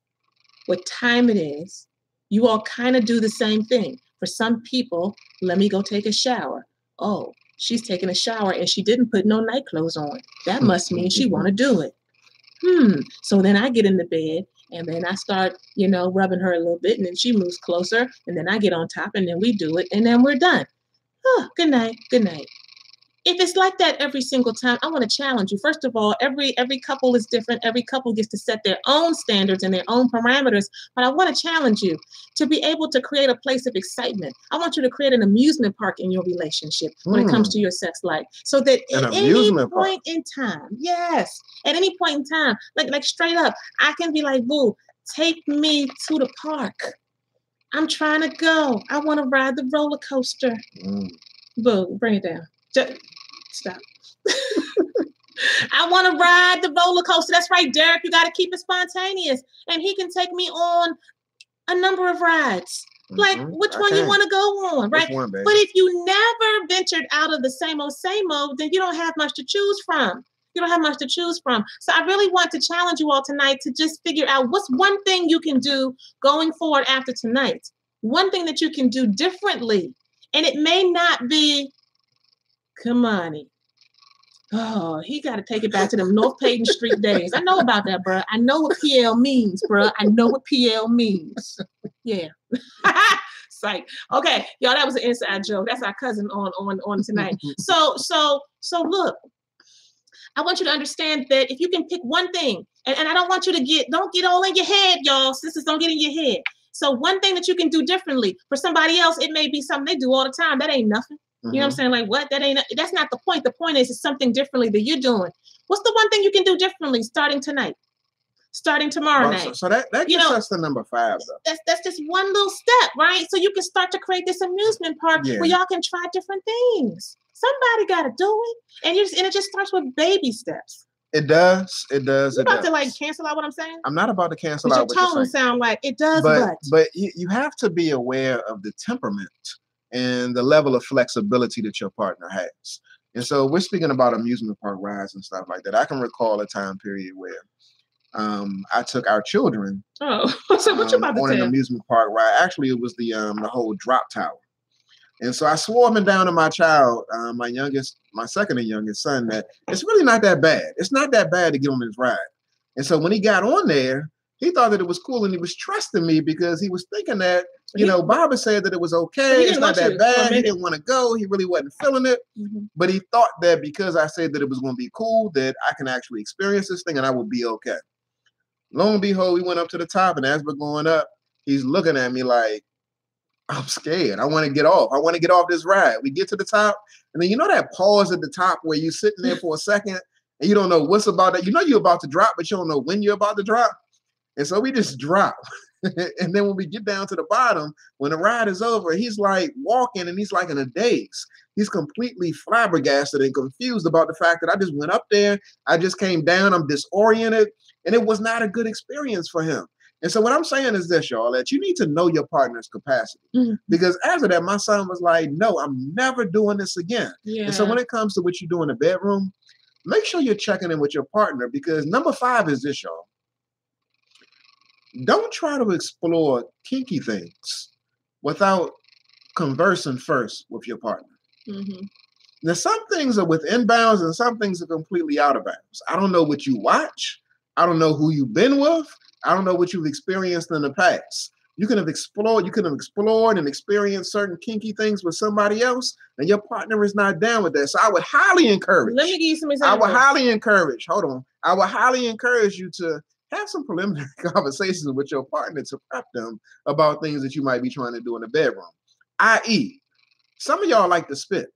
what time it is, you all kind of do the same thing. For some people, let me go take a shower. Oh, she's taking a shower and she didn't put no night clothes on. That must mean she want to do it. So then I get in the bed and then I start, rubbing her a little bit, and then she moves closer, and then I get on top, and then we do it, and then we're done. Oh, good night. If it's like that every single time, I want to challenge you. First of all, every couple is different. Every couple gets to set their own standards and their own parameters. But I want to challenge you to be able to create a place of excitement. I want you to create an amusement park in your relationship when it comes to your sex life. So that at any point in time, at any point in time, like straight up, I can be like, boo, take me to the park. I'm trying to go. I want to ride the roller coaster. Boo, bring it down. Stop. I want to ride the roller coaster. That's right, Derek. You got to keep it spontaneous. And he can take me on a number of rides. Like, which one you want to go on, right? But if you never ventured out of the same old, then you don't have much to choose from. So I really want to challenge you all tonight to just figure out what's one thing you can do going forward after tonight. One thing that you can do differently. And it may not be, come on. Oh, he got to take it back to them North Payton Street days. I know about that, bro. I know what PL means, bro. I know what PL means. Yeah. Psych. Okay, y'all, that was an inside joke. That's our cousin on tonight. So look, I want you to understand that if you can pick one thing, and I don't want you to don't get all in your head, y'all. Sisters, don't get in your head. So one thing that you can do differently for somebody else, it may be something they do all the time. That ain't nothing. You know what I'm saying? Like, what? That's not the point. The point is it's something differently that you're doing. What's the one thing you can do differently starting tonight? Starting tomorrow night. So that gets us to number 5, though. That's just one little step, right? So you can start to create this amusement park where y'all can try different things. Somebody got to do it, and it just starts with baby steps. It does. You're about to like cancel out what I'm saying? I'm not about to cancel out what your you're saying. tone sound like it does, but you have to be aware of the temperament and the level of flexibility that your partner has. And so we're speaking about amusement park rides and stuff like that. I can recall a time period where I took our children so what you about to on an amusement park ride. Actually, it was the whole drop tower. And so I swore up and down to my child, my second and youngest son, that it's really not that bad. It's not that bad to get on this ride. And so when he got on there, he thought that it was cool, and he was trusting me because he was thinking that, Baba said that it was okay. It's not that bad. He didn't want to go. He really wasn't feeling it. But he thought that because I said that it was going to be cool, that I can actually experience this thing and I would be okay. Lo and behold, we went up to the top, and as we're going up, he's looking at me like, I'm scared. I want to get off. I want to get off this ride. We get to the top, and then that pause at the top where you're sitting there for a second and you don't know what's about that. You're about to drop, but you don't know when you're about to drop. And so we just drop. And then when we get down to the bottom, when the ride is over, he's like walking and he's like in a daze. He's completely flabbergasted and confused about the fact that I just went up there. I just came down. I'm disoriented. And it was not a good experience for him. And so what I'm saying is this, y'all, that you need to know your partner's capacity. Because after that, my son was like, no, I'm never doing this again. Yeah. And so when it comes to what you do in the bedroom, make sure you're checking in with your partner, because number 5 is this, y'all. Don't try to explore kinky things without conversing first with your partner. Now, some things are within bounds and some things are completely out of bounds. I don't know what you watch. I don't know who you've been with. I don't know what you've experienced in the past. You could have explored and experienced certain kinky things with somebody else, and your partner is not down with that. So I would highly encourage. Let me give you some examples. I would highly encourage you to have some preliminary conversations with your partner to prep them about things that you might be trying to do in the bedroom. I.e., some of y'all like to spit.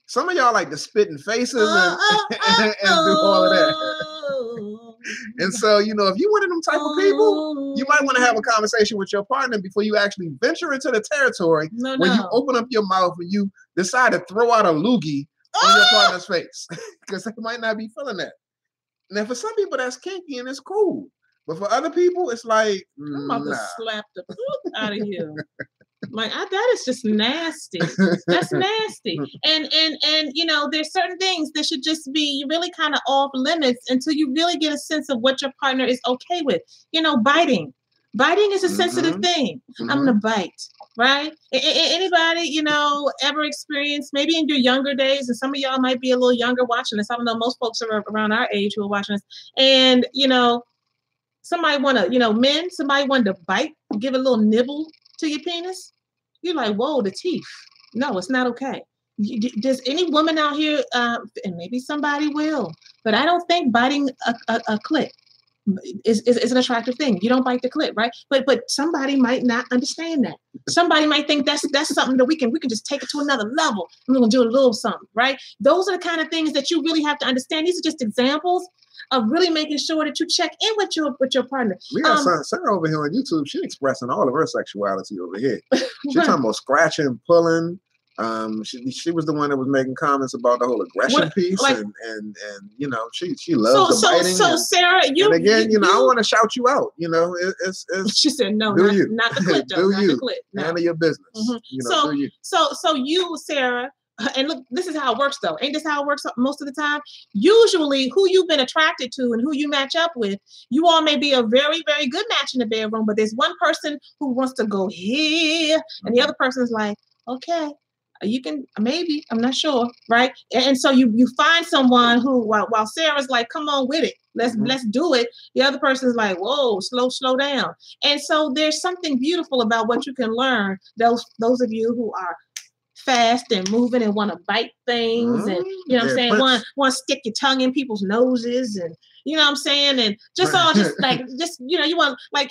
Some of y'all like to spit in faces and do all of that. And so, if you're one of them type of people, you might want to have a conversation with your partner before you actually venture into the territory where you open up your mouth and you decide to throw out a loogie on your partner's face, because they might not be feeling that. Now, for some people, that's kinky and it's cool. But for other people, it's like, I'm about to slap the poop out of you. Like, that is just nasty. That's nasty. And there's certain things that should just be really kind of off limits until you really get a sense of what your partner is okay with. Biting. Biting is a sensitive thing. I'm going to bite, right? Anybody, ever experienced, maybe in your younger days, and some of y'all might be a little younger watching this. I don't know, most folks are around our age who are watching this. And, somebody want to, somebody wanted to bite, give a little nibble to your penis. You're like, whoa, the teeth. No, it's not okay. Does any woman out here, and maybe somebody will, but I don't think biting a clit is an attractive thing. You don't bite the clit, right? But somebody might not understand that. Somebody might think that's something that we can just take it to another level. I'm gonna do a little something, right? Those are the kind of things that you really have to understand. These are just examples of really making sure that you check in with your partner. We got Sarah over here on YouTube. She's expressing all of her sexuality over here. She's talking about scratching, pulling. She was the one that was making comments about the whole aggression piece, and she loves the biting. So Sarah, I want to shout you out. It's she said no, not the clit though, not the clit. No. Handle your business. So you, Sarah. And look, this is how it works, though. Ain't this how it works most of the time? Usually, who you've been attracted to and who you match up with, you all may be a very, very good match in the bedroom, but there's one person who wants to go here, and the other person is like, okay, You can maybe, I'm not sure, right? And so you find someone who, while Sarah's like, come on with it, let's do it. The other person's like, whoa, slow down. And so there's something beautiful about what you can learn. Those of you who are fast and moving and want to bite things, and you know what I'm saying, want to stick your tongue in people's noses, and you know what I'm saying, and just all just you know, you want, like,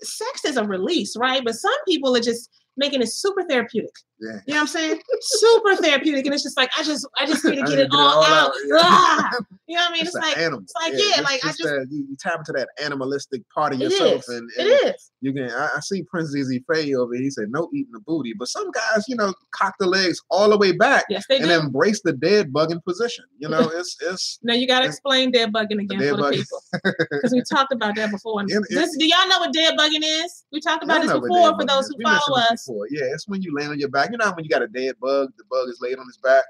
sex is a release, right? But some people are just making it super therapeutic. Yeah. You know what I'm saying? Super therapeutic. And it's just like, I just need to get it all out. Yeah. You know what I mean? It's like, animal. It's like, yeah, like just you tap into that animalistic part of yourself. And it is. You can, I see Prince ZZ Faye over here. He said, no eating the booty. But some guys, you know, cock the legs all the way back. Yes, they do. And embrace the dead bugging position. You know, it's. Now you got to explain dead bugging again for the people. Because we talked about that before. Do y'all know what dead bugging is? We talked about this before for those who follow us. Yeah, it's when you land on your back. You know how when you got a dead bug, the bug is laid on his back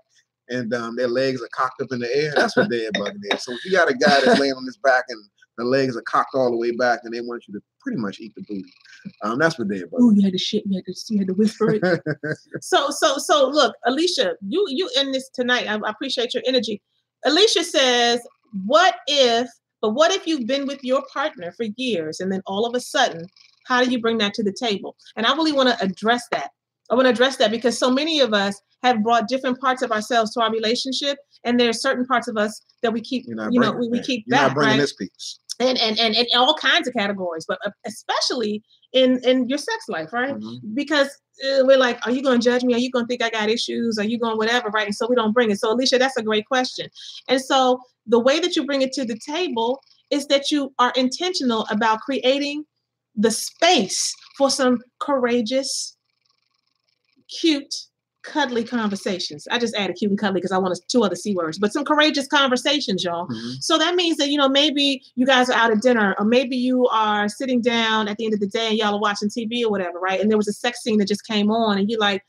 and their legs are cocked up in the air? That's what dead bugging is. So if you got a guy that's laying on his back and the legs are cocked all the way back and they want you to pretty much eat the booty, that's what dead bugging. Oh, you had to shit, you had to whisper it. So look, Alicia, you in this tonight. I appreciate your energy. Alicia says, what if you've been with your partner for years and then all of a sudden, how do you bring that to the table? And I really want to address that. I want to address that because so many of us have brought different parts of ourselves to our relationship, and there are certain parts of us that we keep, we keep back, not bringing right? this piece. And all kinds of categories, but especially in your sex life, right? Mm-hmm. Because we're like, are you going to judge me? Are you going to think I got issues? Are you going whatever, right? And so we don't bring it. So Alicia, that's a great question. And so the way that you bring it to the table is that you are intentional about creating the space for some courageous, cute, cuddly conversations. I just added cute and cuddly because I wanted 2 other C words, but some courageous conversations, y'all. Mm-hmm. So that means that, you know, maybe you guys are out at dinner, or maybe you are sitting down at the end of the day and y'all are watching TV or whatever, right? And there was a sex scene that just came on and you're like,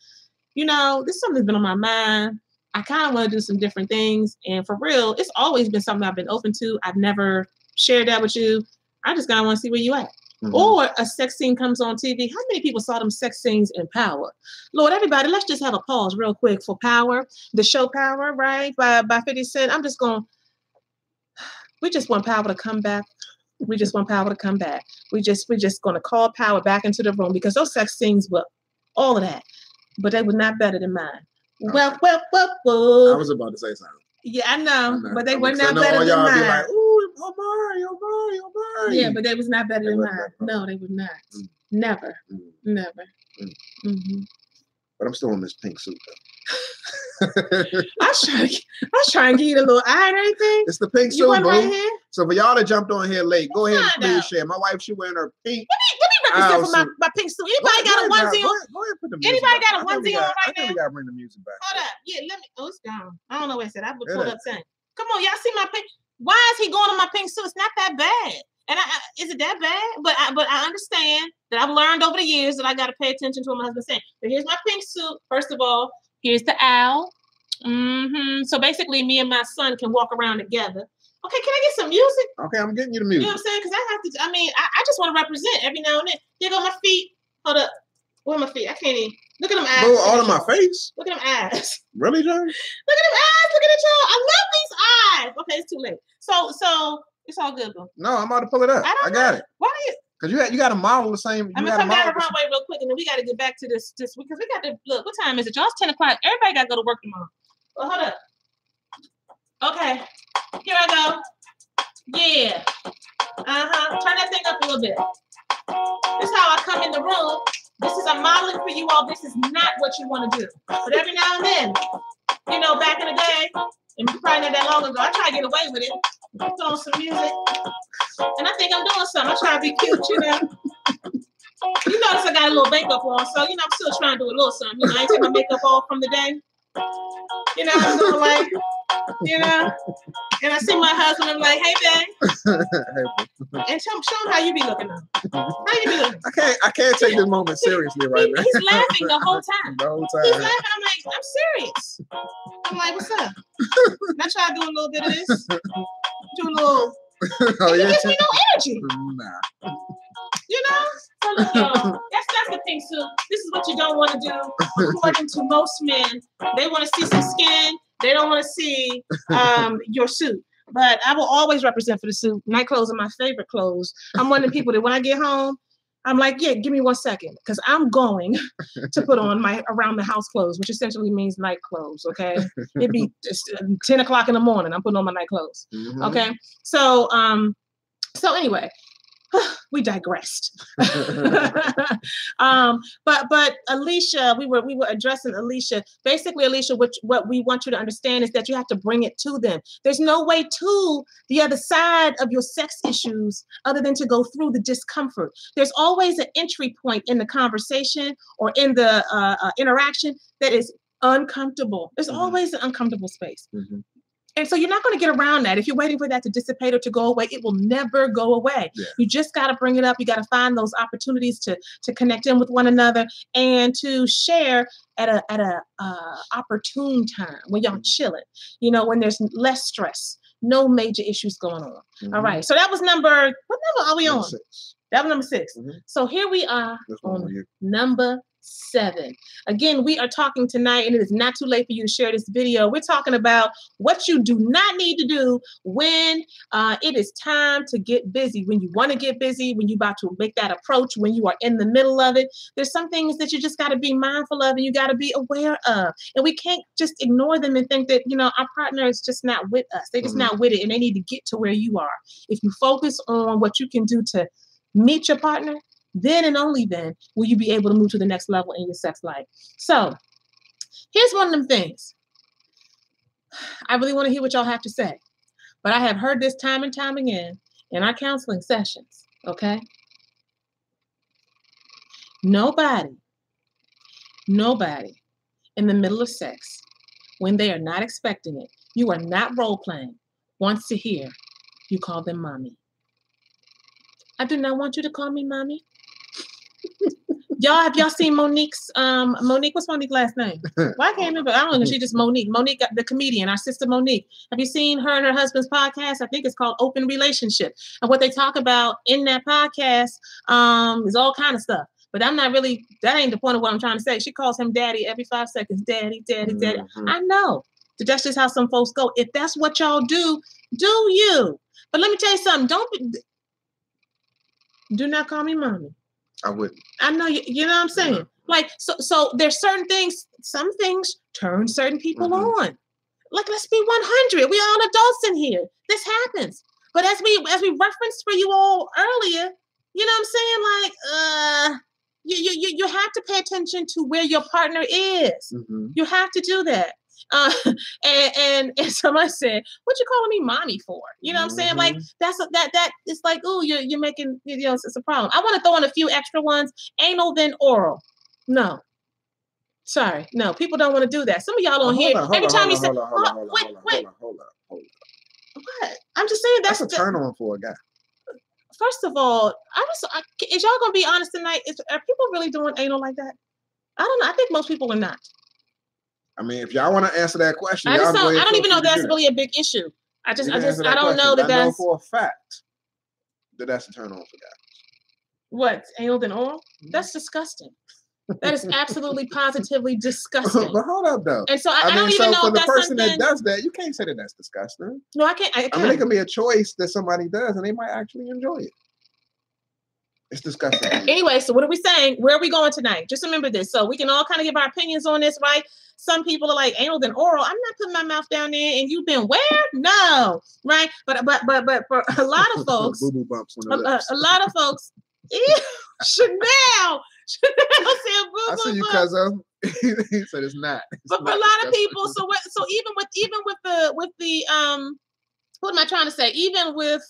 you know, this is something that's been on my mind. I kind of want to do some different things. And for real, it's always been something I've been open to. I've never shared that with you. I just kind of want to see where you at. Mm-hmm. Or a sex scene comes on TV. How many people saw them sex scenes in Power? Lord, everybody, let's just have a pause real quick for Power, the show Power, right? By 50 Cent. We just want Power to come back. We just want Power to come back. We're just going to call Power back into the room because those sex scenes were all of that, but they were not better than mine. Okay. Well. I was about to say something. Yeah, I know. But they were not better than mine. Be like, ooh, Omari. Yeah, but they was not better than mine. No, they were not. Mm. Never. Mm. Never. Mm. Mm-hmm. But I'm still in this pink suit, though. I was trying to get you a little eye or anything. It's the pink suit, boo. Right here? So for y'all that jumped on here late, go ahead and please share. My wife, she wearing her pink. Let me represent for my pink suit. Anybody got a onesie on? Go ahead, put the music Anybody back. got a onesie on right now? I think we gotta bring the music back. Hold up. Yeah, let me. Oh, it's gone. I don't know what it said. I put up saying. Come on, y'all see my pink. Why is he going on my pink suit? It's not that bad. And is it that bad? But I understand that I've learned over the years that I got to pay attention to what my husband's saying. But here's my pink suit. First of all, here's the owl. Mm-hmm. So basically, me and my son can walk around together. Okay, can I get some music? Okay, I'm getting you the music. You know what I'm saying? Because I have to. I just want to represent every now and then. Here go my feet. Hold up. Where are my feet? I can't even. Look at them eyes. Bro, all in my face? Look at them eyes. Really, John? Look at them eyes. Look at it, y'all. I love these eyes. Okay, it's too late. So it's all good, though. No, I'm about to pull it up. I got it. Why do you? Because you got to model the same. I'm going to come down the runway real quick, and then we got to get back to this because we got to, look, what time is it? Y'all, it's 10 o'clock. Everybody got to go to work tomorrow. Well, hold up. Okay. Here I go. Yeah. Turn that thing up a little bit. This is how I come in the room. I'm modeling for you all. This is not what you want to do. But every now and then, you know, back in the day, and probably not that long ago, I try to get away with it. Put on some music. And I think I'm doing something. I try to be cute, you know. You notice I got a little makeup on, so, you know, I'm still trying to do a little something. You know, I ain't take my makeup off from the day. You know, I'm doing like, you know. And I see my husband, I'm like, hey, babe. And show him how you be looking now. How you be looking? I can't take this moment seriously right now. He's laughing the whole time. The whole time. He's laughing. I'm like, I'm serious. I'm like, what's up? And I try to do a little bit of this. Do a little. It gives me no energy. Nah. You know? So look, y'all, that's the pink suit. This is what you don't want to do. According to most men, they want to see some skin. They don't want to see your suit. But I will always represent for the suit. Night clothes are my favorite clothes. I'm one of the people that when I get home, I'm like, yeah, give me 1 second, because I'm going to put on my around the house clothes, which essentially means night clothes. Okay, it'd be 10 o'clock in the morning. I'm putting on my night clothes. Mm-hmm. Okay, so anyway. We digressed. But Alicia, we were addressing Alicia. Basically, Alicia, what we want you to understand is that you have to bring it to them. There's no way to the other side of your sex issues other than to go through the discomfort. There's always an entry point in the conversation or in the interaction that is uncomfortable. There's always an uncomfortable space. Mm-hmm. And so you're not going to get around that. If you're waiting for that to dissipate or to go away, it will never go away. Yeah. You just got to bring it up. You got to find those opportunities to connect in with one another and to share at a opportune time when y'all chilling, when there's less stress, no major issues going on. Mm-hmm. All right. So that was what number are we on? 6. That was number 6. Mm-hmm. So here we are on number 7. Again, we are talking tonight, and it is not too late for you to share this video. We're talking about what you do not need to do when it is time to get busy, when you want to get busy, when you're about to make that approach, when you are in the middle of it. There's some things that you just got to be mindful of and you got to be aware of. And we can't just ignore them and think that, our partner is just not with us. They're just not with it, and they need to get to where you are. If you focus on what you can do to meet your partner, then and only then will you be able to move to the next level in your sex life. So here's one of them things. I really want to hear what y'all have to say, but I have heard this time and time again in our counseling sessions, okay? Nobody in the middle of sex, when they are not expecting it, you are not role-playing, wants to hear you call them mommy. I do not want you to call me mommy. Have y'all seen Monique's what's Monique's last name? Well, I can't remember. I don't know. She's just Monique, the comedian, our sister Monique. Have you seen her and her husband's podcast? I think it's called Open Relationship. And what they talk about in that podcast is all kind of stuff. But that ain't the point of what I'm trying to say. She calls him daddy every 5 seconds. Daddy, daddy, daddy. Mm-hmm. I know. That's just how some folks go. If that's what y'all do you. But let me tell you something. Do not call me mommy. I wouldn't. I know you know what I'm saying? Yeah. Like, so there's certain things, some things turn certain people on. Like, let's be 100. We all adults in here. This happens. But as we referenced for you all earlier, you know what I'm saying? Like, you have to pay attention to where your partner is. Mm-hmm. You have to do that. And somebody said, "What you calling me mommy for?" You know what I'm saying? Like that it's like, oh, you're making, it's a problem. I want to throw in a few extra ones. Anal then oral. No. Sorry. No, people don't want to do that. Some of y'all don't hear. Every time you say, wait. What? I'm just saying that's a turn on for a guy. First of all, is y'all gonna be honest tonight? Are people really doing anal like that? I don't know. I think most people are not. I mean, if y'all want to answer that question, I don't even know if that's really a big issue. I don't know that that's. I know for a fact that that's a turn on for guys. What, anal than oral? That's disgusting. That is absolutely positively disgusting. But hold up, though. And so I don't even know if that's for the person that does that, you can't say that that's disgusting. No, I can't. I mean, it can be a choice that somebody does, and they might actually enjoy it. It's disgusting. Anyway, so what are we saying? Where are we going tonight? Just remember this. So we can all kind of give our opinions on this, right? Some people are like, anal than oral. I'm not putting my mouth down there, and you've been where? No, right? But for a lot of folks, boo-boo bumps on the lips. A lot of folks, ew, Chanel said boo-boo. I see you, cuzzo. He said it's not. But for a lot of people, so even with the what am I trying to say? Even with,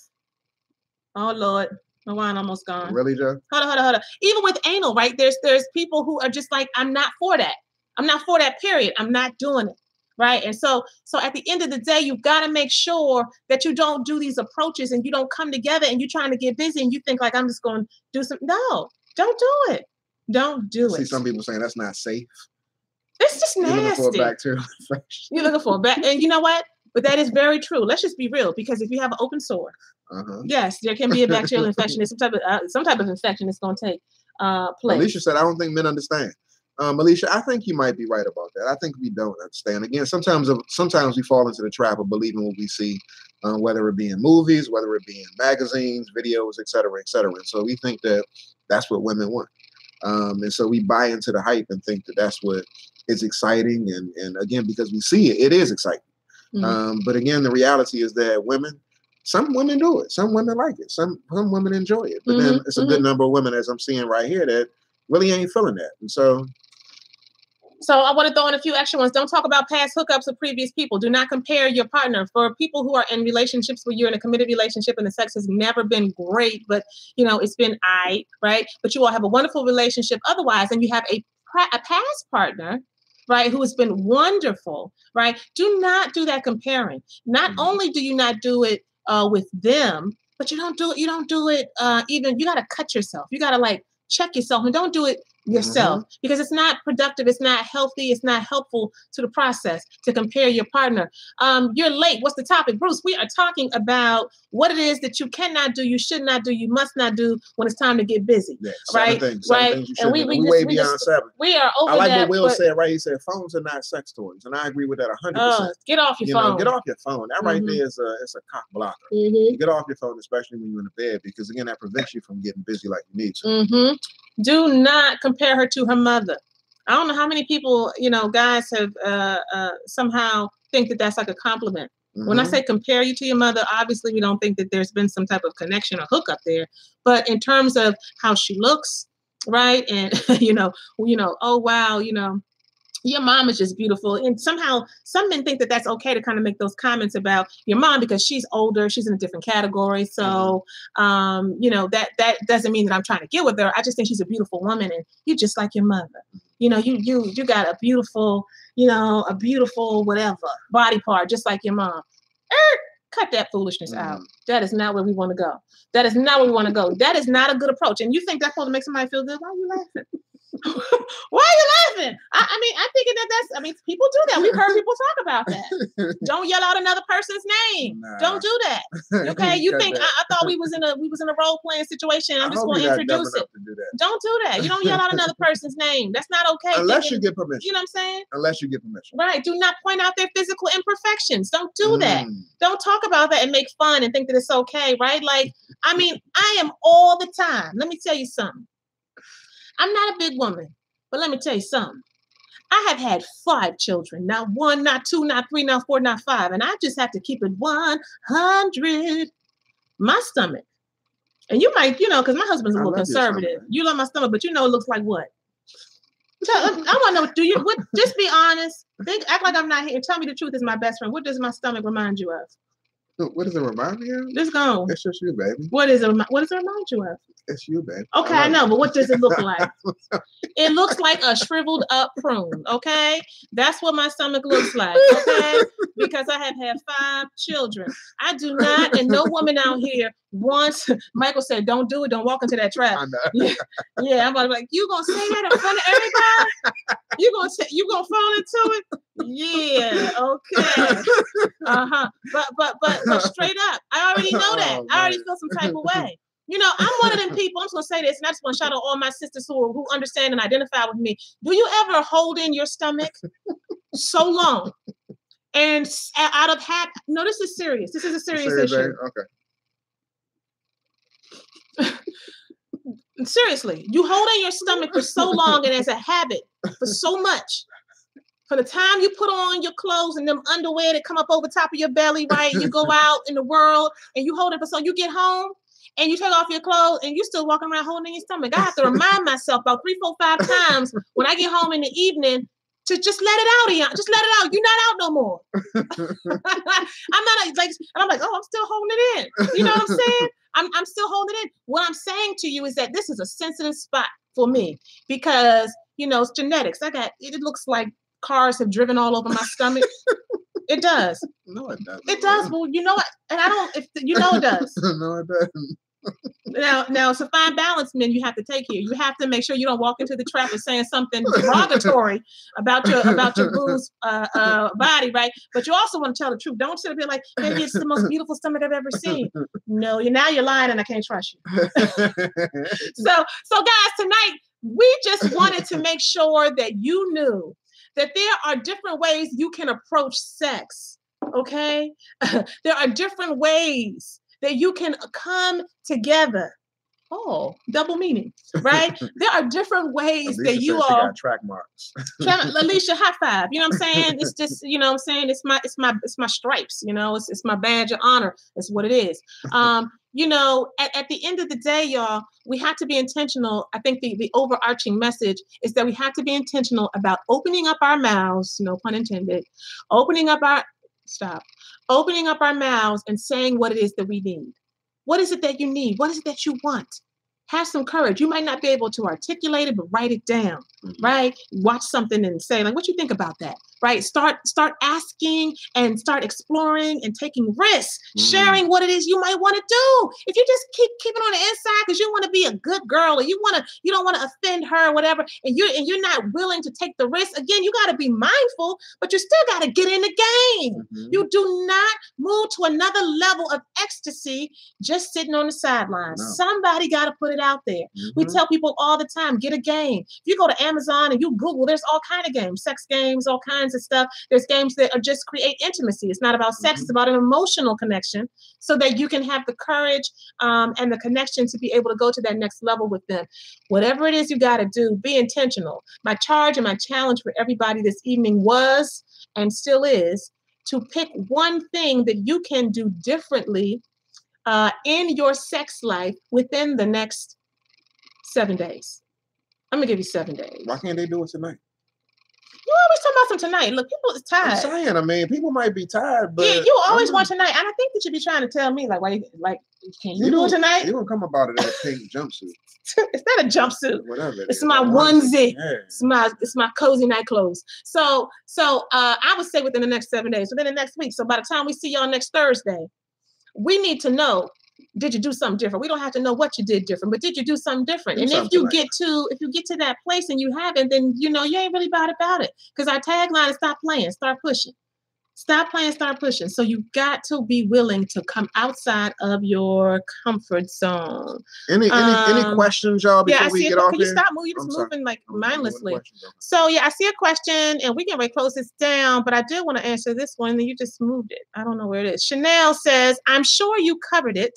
oh Lord. My wine almost gone. Really, Joe? Hold on. Even with anal, right? There's people who are just like, I'm not for that. I'm not for that, period. I'm not doing it, right? And so at the end of the day, you've got to make sure that you don't do these approaches and you don't come together and you're trying to get busy and you think like, I'm just going to do something. No, don't do it. Don't do it. See some people saying that's not safe. It's just nasty. You're looking for a bacterial infection. You're looking for and you know what? But that is very true. Let's just be real, because if you have an open sore, yes, there can be a bacterial infection. It's some type of infection that's going to take place. Alicia said, I don't think men understand. Alicia, I think you might be right about that. I think we don't understand. Again, sometimes we fall into the trap of believing what we see, whether it be in movies, whether it be in magazines, videos, et cetera, et cetera. And so we think that that's what women want. And so we buy into the hype and think that that's what is exciting. And again, because we see it, it is exciting. But again, the reality is that some women do it. Some women like it. Some women enjoy it. But then it's a good number of women, as I'm seeing right here, that really ain't feeling that. And so I want to throw in a few extra ones. Don't talk about past hookups with previous people. Do not compare your partner. For people who are in relationships where you're in a committed relationship and the sex has never been great, but it's been right? But you all have a wonderful relationship otherwise, and you have a past partner, right, who has been wonderful, right? Do not do that comparing. Not only do you not do it with them, but you don't do it even, you got to cut yourself. You got to check yourself and don't do it yourself because it's not productive. It's not healthy. It's not helpful to the process to compare your partner. You're late. What's the topic? Bruce, we are talking about what it is that you cannot do, you should not do, you must not do when it's time to get busy. Yeah, right? Seven right. things you and we way beyond seven. We are over I like that, what Will said, right? He said phones are not sex toys. And I agree with that 100%. Get off your phone. Get off your phone. That right there is a cock blocker. You get off your phone, especially when you're in the bed, because again, that prevents you from getting busy like you need to. Do not compare her to her mother. I don't know how many people, guys have somehow think that that's like a compliment. When I say compare you to your mother, obviously we don't think that there's been some type of connection or hookup there. But in terms of how she looks, right? And, oh, wow, your mom is just beautiful. And somehow some men think that that's okay to kind of make those comments about your mom because she's older, she's in a different category. So, that doesn't mean that I'm trying to get with her. I just think she's a beautiful woman and you just like your mother. You got a beautiful, a beautiful whatever body part, just like your mom. Cut that foolishness out. That is not where we want to go. That is not where we want to go. That is not a good approach. And you think that's supposed to make somebody feel good? Why are you laughing? Why are you laughing? I'm thinking people do that. We've heard people talk about that. Don't yell out another person's name. Nah. Don't do that. Okay, you think I thought we was in a role playing situation. I'm just going to introduce it. Don't do that. You don't yell out another person's name. That's not okay. Unless you get permission. You know what I'm saying? Unless you get permission. Right. Do not point out their physical imperfections. Don't do that. Don't talk about that and make fun and think that it's okay. Right? I am all the time. Let me tell you something. I'm not a big woman, but let me tell you something. I have had 5 children, not 1, not 2, not 3, not 4, not 5. And I just have to keep it 100. My stomach. And you might, because my husband's a little conservative. You love my stomach, but it looks like what? So, I want to know, just be honest. Act like I'm not here. Tell me the truth is my best friend. What does my stomach remind you of? What does it remind me of? Let's go. It's just you, baby. What does it remind you of? It's you, baby. Okay, I know, but what does it look like? It looks like a shriveled up prune, okay? That's what my stomach looks like, okay? Because I have had 5 children. I do not, and no woman out here wants, Michael said, don't do it, don't walk into that trap. I know. Yeah, I'm about to be like, you gonna say that in front of everybody? You gonna fall into it? Yeah, okay. But straight up, I already know that. I already feel some type of way. I'm one of them people, I'm just going to say this, and I just want to shout out all my sisters who understand and identify with me. Do you ever hold in your stomach so long and out of habit? No, this is serious. This is a serious issue. Okay. Seriously, you hold in your stomach for so long and as a habit for so much. From the time you put on your clothes and them underwear that come up over top of your belly, right? You go out in the world and you hold it for so you get home. And you take off your clothes and you still walking around holding your stomach. I have to remind myself about 3, 4, 5 times when I get home in the evening to just let it out, Ian. Just let it out. You're not out no more. I'm like, oh, I'm still holding it in. You know what I'm saying? I'm still holding it in. What I'm saying to you is that this is a sensitive spot for me because, it's genetics. It looks like cars have driven all over my stomach. It does. No, it doesn't. It does. Well, you know what? And I don't. It does. No, it doesn't. Now, to find balance, men, you have to take here. You have to make sure you don't walk into the trap of saying something derogatory about your boo's body, right? But you also want to tell the truth. Don't sit there like, baby, it's the most beautiful stomach I've ever seen. No, you're lying, and I can't trust you. So guys, tonight we just wanted to make sure that you knew that there are different ways you can approach sex. Okay, there are different ways that you can come together. Oh, double meaning, right? There are different ways Alicia that you said she all got track marks. Alicia, high five. You know what I'm saying? It's just, you know what I'm saying? It's my stripes, you know, it's my badge of honor. It's what it is. You know, at the end of the day, y'all, we have to be intentional. I think the overarching message is that we have to be intentional about opening up our mouths, no pun intended, opening up our mouths and saying what it is that we need. What is it that you need? What is it that you want? Have some courage. You might not be able to articulate it, but write it down, right? Watch something and say, like, what you think about that, right? Start asking and start exploring and taking risks, sharing what it is you might want to do. If you just keep it on the inside because you want to be a good girl or you don't want to offend her or whatever, and you're not willing to take the risk, again, you got to be mindful, but you still got to get in the game. You do not move to another level of ecstasy just sitting on the sidelines. No. Somebody got to put it out there. We tell people all the time, get a game. If you go to Amazon and you Google, there's all kinds of games, sex games, all kinds of stuff. There's games that are just create intimacy. It's not about sex, it's about an emotional connection so that you can have the courage and the connection to be able to go to that next level with them. Whatever it is you got to do, be intentional. My charge and my challenge for everybody this evening was and still is to pick one thing that you can do differently in your sex life within the next 7 days. I'm gonna give you 7 days. Why can't they do it tonight? You always talk about some tonight. Look, people is tired. I'm saying, I mean, people might be tired, but you always want tonight. And I think that you be trying to tell me, like, why can you do it tonight? You don't come about it in a pink jumpsuit. It's not a jumpsuit. Whatever. It's my onesie. Yeah. It's my cozy night clothes. So I would say within the next 7 days, within the next week. So by the time we see y'all next Thursday, we need to know, did you do something different? We don't have to know what you did different, but did you do something different? And if you get to that place and you haven't, then you know you ain't really about it. Because our tagline is stop playing, start pushing. Stop playing, start pushing. So you got to be willing to come outside of your comfort zone. Any questions, y'all, before we get off here? Can you stop moving? You're just moving like mindlessly. So yeah, I see a question and we can close this down, but I did want to answer this one and you just moved it. I don't know where it is. Chanel says, I'm sure you covered it,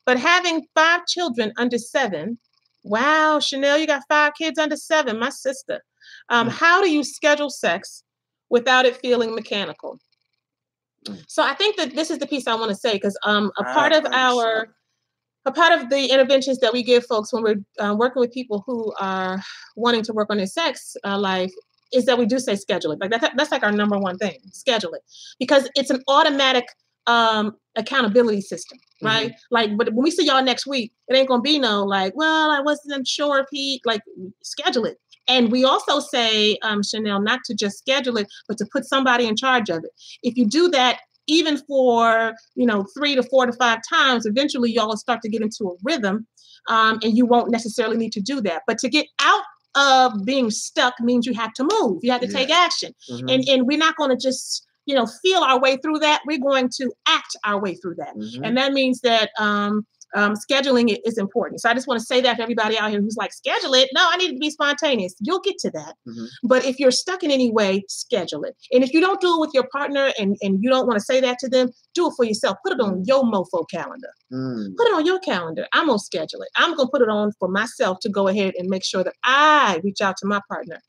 but having 5 children under 7. Wow, Chanel, you got 5 kids under 7, my sister. How do you schedule sex without it feeling mechanical? So I think that this is the piece I want to say, because a part of the interventions that we give folks when we're working with people who are wanting to work on their sex life is that we do say schedule it. Like that's like our number one thing, schedule it, because it's an automatic accountability system, right? Like, but when we see y'all next week, it ain't gonna be no like, well, I wasn't sure if he, like, schedule it. And we also say, Chanel, not to just schedule it, but to put somebody in charge of it. If you do that, even for 3 to 4 to 5 times, eventually y'all will start to get into a rhythm, and you won't necessarily need to do that. But to get out of being stuck means you have to move. You have to take action, and we're not going to just feel our way through that. We're going to act our way through that, and that means that scheduling it is important. So I just want to say that to everybody out here who's like, schedule it. No, I need to be spontaneous. You'll get to that. But if you're stuck in any way, schedule it. And if you don't do it with your partner and you don't want to say that to them, do it for yourself. Put it on your mofo calendar. Put it on your calendar. I'm going to schedule it. I'm going to put it on for myself to go ahead and make sure that I reach out to my partner.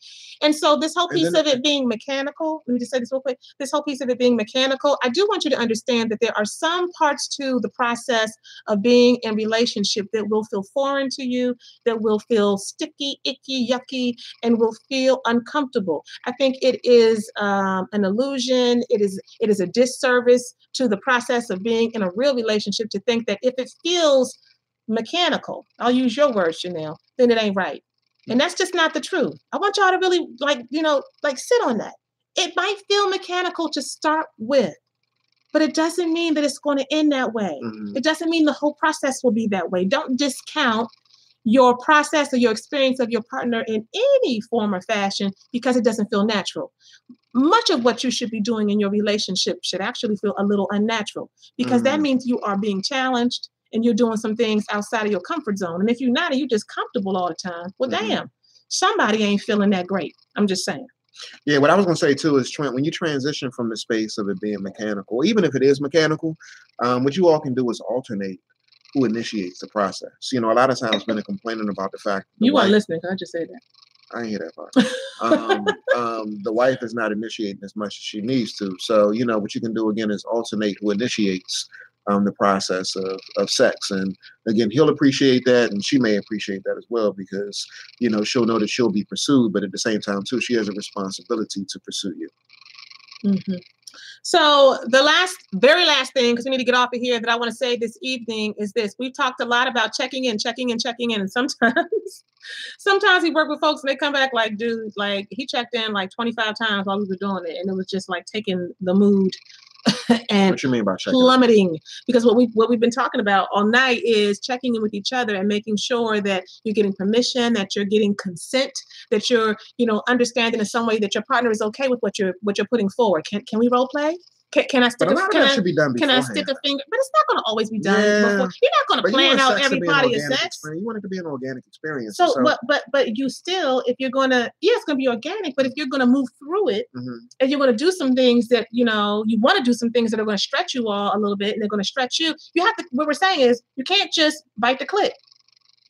And so this whole piece of it being mechanical, let me just say this real quick. This whole piece of it being mechanical, I do want you to understand that there are some parts to the process of being in relationship that will feel foreign to you, that will feel sticky, icky, yucky, and will feel uncomfortable. I think it is an illusion. It is a disservice to the process of being in a real relationship to think that if it feels mechanical, I'll use your words, Chanel, then it ain't right. And that's just not the truth. I want y'all to really sit on that. It might feel mechanical to start with, but it doesn't mean that it's going to end that way. It doesn't mean the whole process will be that way. Don't discount your process or your experience of your partner in any form or fashion because it doesn't feel natural. Much of what you should be doing in your relationship should actually feel a little unnatural because that means you are being challenged and you're doing some things outside of your comfort zone. And if you're not and you're just comfortable all the time, well, damn, somebody ain't feeling that great. I'm just saying. Yeah, what I was going to say too is, Trent, when you transition from the space of it being mechanical, even if it is mechanical, what you all can do is alternate who initiates the process. You know, a lot of times men are complaining about the fact you weren't listening. I just said that. I didn't hear that part. The wife is not initiating as much as she needs to. So, you know, what you can do again is alternate who initiates the process of sex. And again, he'll appreciate that and she may appreciate that as well because, you know, she'll know that she'll be pursued, but at the same time too, she has a responsibility to pursue you. So the very last thing, because we need to get off of here, that I want to say this evening is this. We've talked a lot about checking in. And sometimes we work with folks and they come back like, dude, like he checked in like 25 times while we were doing it. And it was just like taking the mood and what you mean by checking plummeting. Because what we've been talking about all night is checking in with each other and making sure that you're getting permission, that you're getting consent, that you're, you know, understanding in some way that your partner is okay with what you're putting forward. Can we role play? Can I stick should be done can I stick a finger? But it's not going to always be done before. You're not going to plan out every part of your sex. You want it to be an organic experience. So but you still, if you're going to, it's going to be organic, but if you're going to move through it and you're going to do some things that, you know, you want to do some things that are going to stretch you all a little bit and they're going to stretch you, you have to, what we're saying is you can't just bite the clit.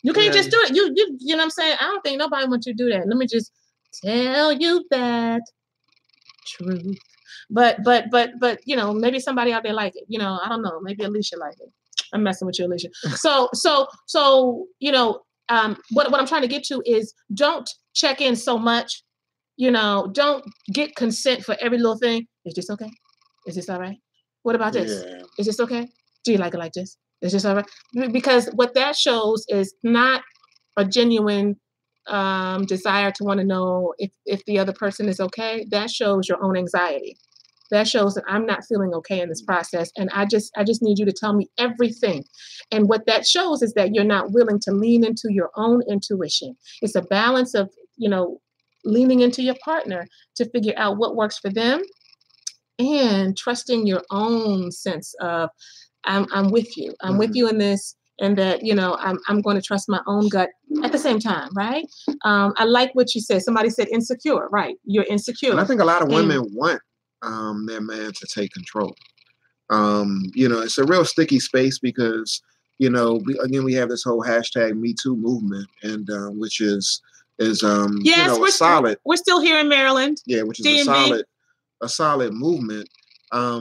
You can't just do it. You know what I'm saying? I don't think nobody wants you to do that. Let me just tell you that truth. But you know, maybe somebody out there like it. You know, I don't know. Maybe Alicia like it. I'm messing with you, Alicia. So you know, what I'm trying to get to is don't check in so much. You know, don't get consent for every little thing. Is this okay? Is this all right? What about this? Yeah. Is this okay? Do you like it like this? Is this all right? Because what that shows is not a genuine desire to want to know if the other person is okay. That shows your own anxiety. That shows that I'm not feeling okay in this process. And I just need you to tell me everything. And what that shows is that you're not willing to lean into your own intuition. It's a balance of, you know, leaning into your partner to figure out what works for them and trusting your own sense of I'm with you. I'm with you in this. And that, you know, I'm going to trust my own gut at the same time, right? I like what you said. Somebody said insecure, right? You're insecure. And I think a lot of women want their man to take control. You know, it's a real sticky space because, you know, we have this whole hashtag Me Too movement, and which is yes, you know, we're still here in Maryland. Yeah, which is DMV. a solid movement. But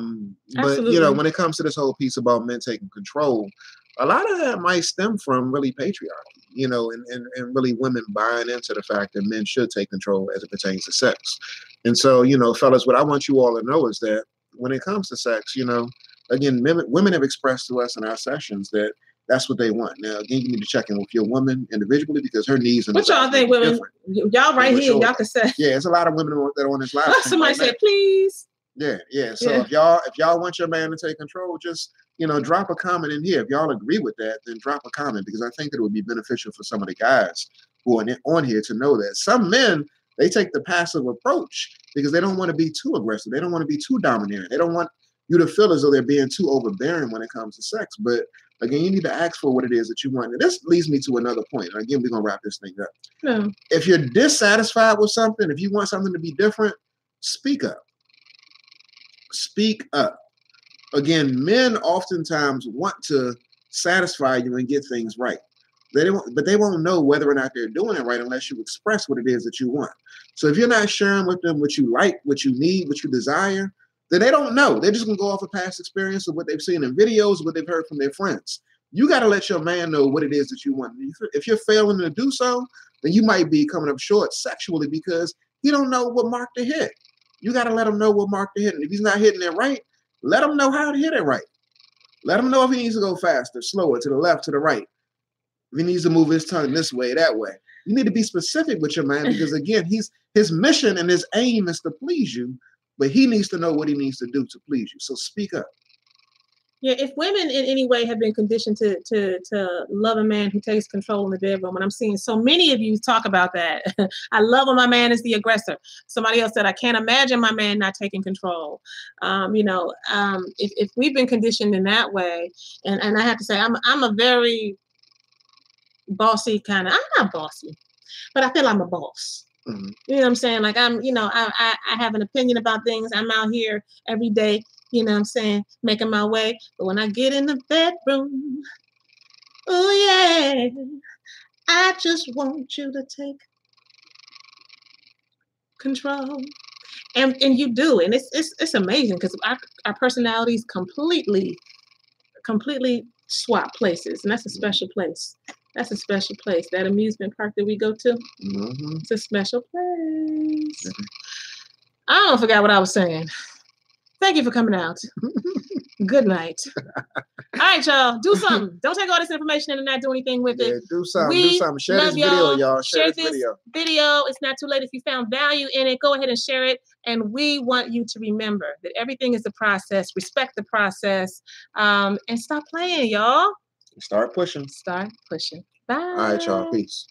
Absolutely. you know, when it comes to this whole piece about men taking control, a lot of that might stem from really patriarchy, you know, and really women buying into the fact that men should take control as it pertains to sex. And so, you know, fellas, what I want you all to know is that when it comes to sex, you know, again, women have expressed to us in our sessions that that's what they want. Now, again, you need to check in with your woman individually because her needs and what y'all think, women? Y'all right here, y'all can say. Yeah, it's a lot of women that are on this live. Somebody said, please. Yeah. So if y'all want your man to take control, just, you know, drop a comment in here. If y'all agree with that, then drop a comment because I think that it would be beneficial for some of the guys who are on here to know that some men, they take the passive approach because they don't want to be too aggressive. They don't want to be too domineering. They don't want you to feel as though they're being too overbearing when it comes to sex. But again, you need to ask for what it is that you want. And this leads me to another point. And again, we're going to wrap this thing up. No. If you're dissatisfied with something, if you want something to be different, speak up. Speak up. Again, men oftentimes want to satisfy you and get things right. But they won't know whether or not they're doing it right unless you express what it is that you want. So if you're not sharing with them what you like, what you need, what you desire, then they don't know. They're just going to go off of past experience of what they've seen in videos, what they've heard from their friends. You got to let your man know what it is that you want. If you're failing to do so, then you might be coming up short sexually because he don't know what mark to hit. You got to let him know what mark to hit. And if he's not hitting it right, let him know how to hit it right. Let him know if he needs to go faster, slower, to the left, to the right. If he needs to move his tongue this way, that way. You need to be specific with your man because, again, his mission and his aim is to please you, but he needs to know what he needs to do to please you. So speak up. Yeah, if women in any way have been conditioned to love a man who takes control in the bedroom, and I'm seeing so many of you talk about that. I love when my man is the aggressor. Somebody else said, I can't imagine my man not taking control. If we've been conditioned in that way, and I have to say, I'm a very bossy kind of, I'm not bossy, but I feel I'm a boss. Mm-hmm. You know what I'm saying? Like I have an opinion about things. I'm out here every day, you know what I'm saying, making my way. But when I get in the bedroom, oh yeah, I just want you to take control. And you do, and it's amazing because our personalities completely swap places, and that's a special place. That's a special place. That amusement park that we go to, Mm-hmm. it's a special place. I forgot what I was saying. Thank you for coming out. Good night. All right, y'all. Do something. Don't take all this information and not do anything with it. Do something. Do something. Share this video, y'all. Share this video. It's not too late. If you found value in it, go ahead and share it. And we want you to remember that everything is a process. Respect the process. And stop playing, y'all. Start pushing. Start pushing. Bye. All right, y'all. Peace.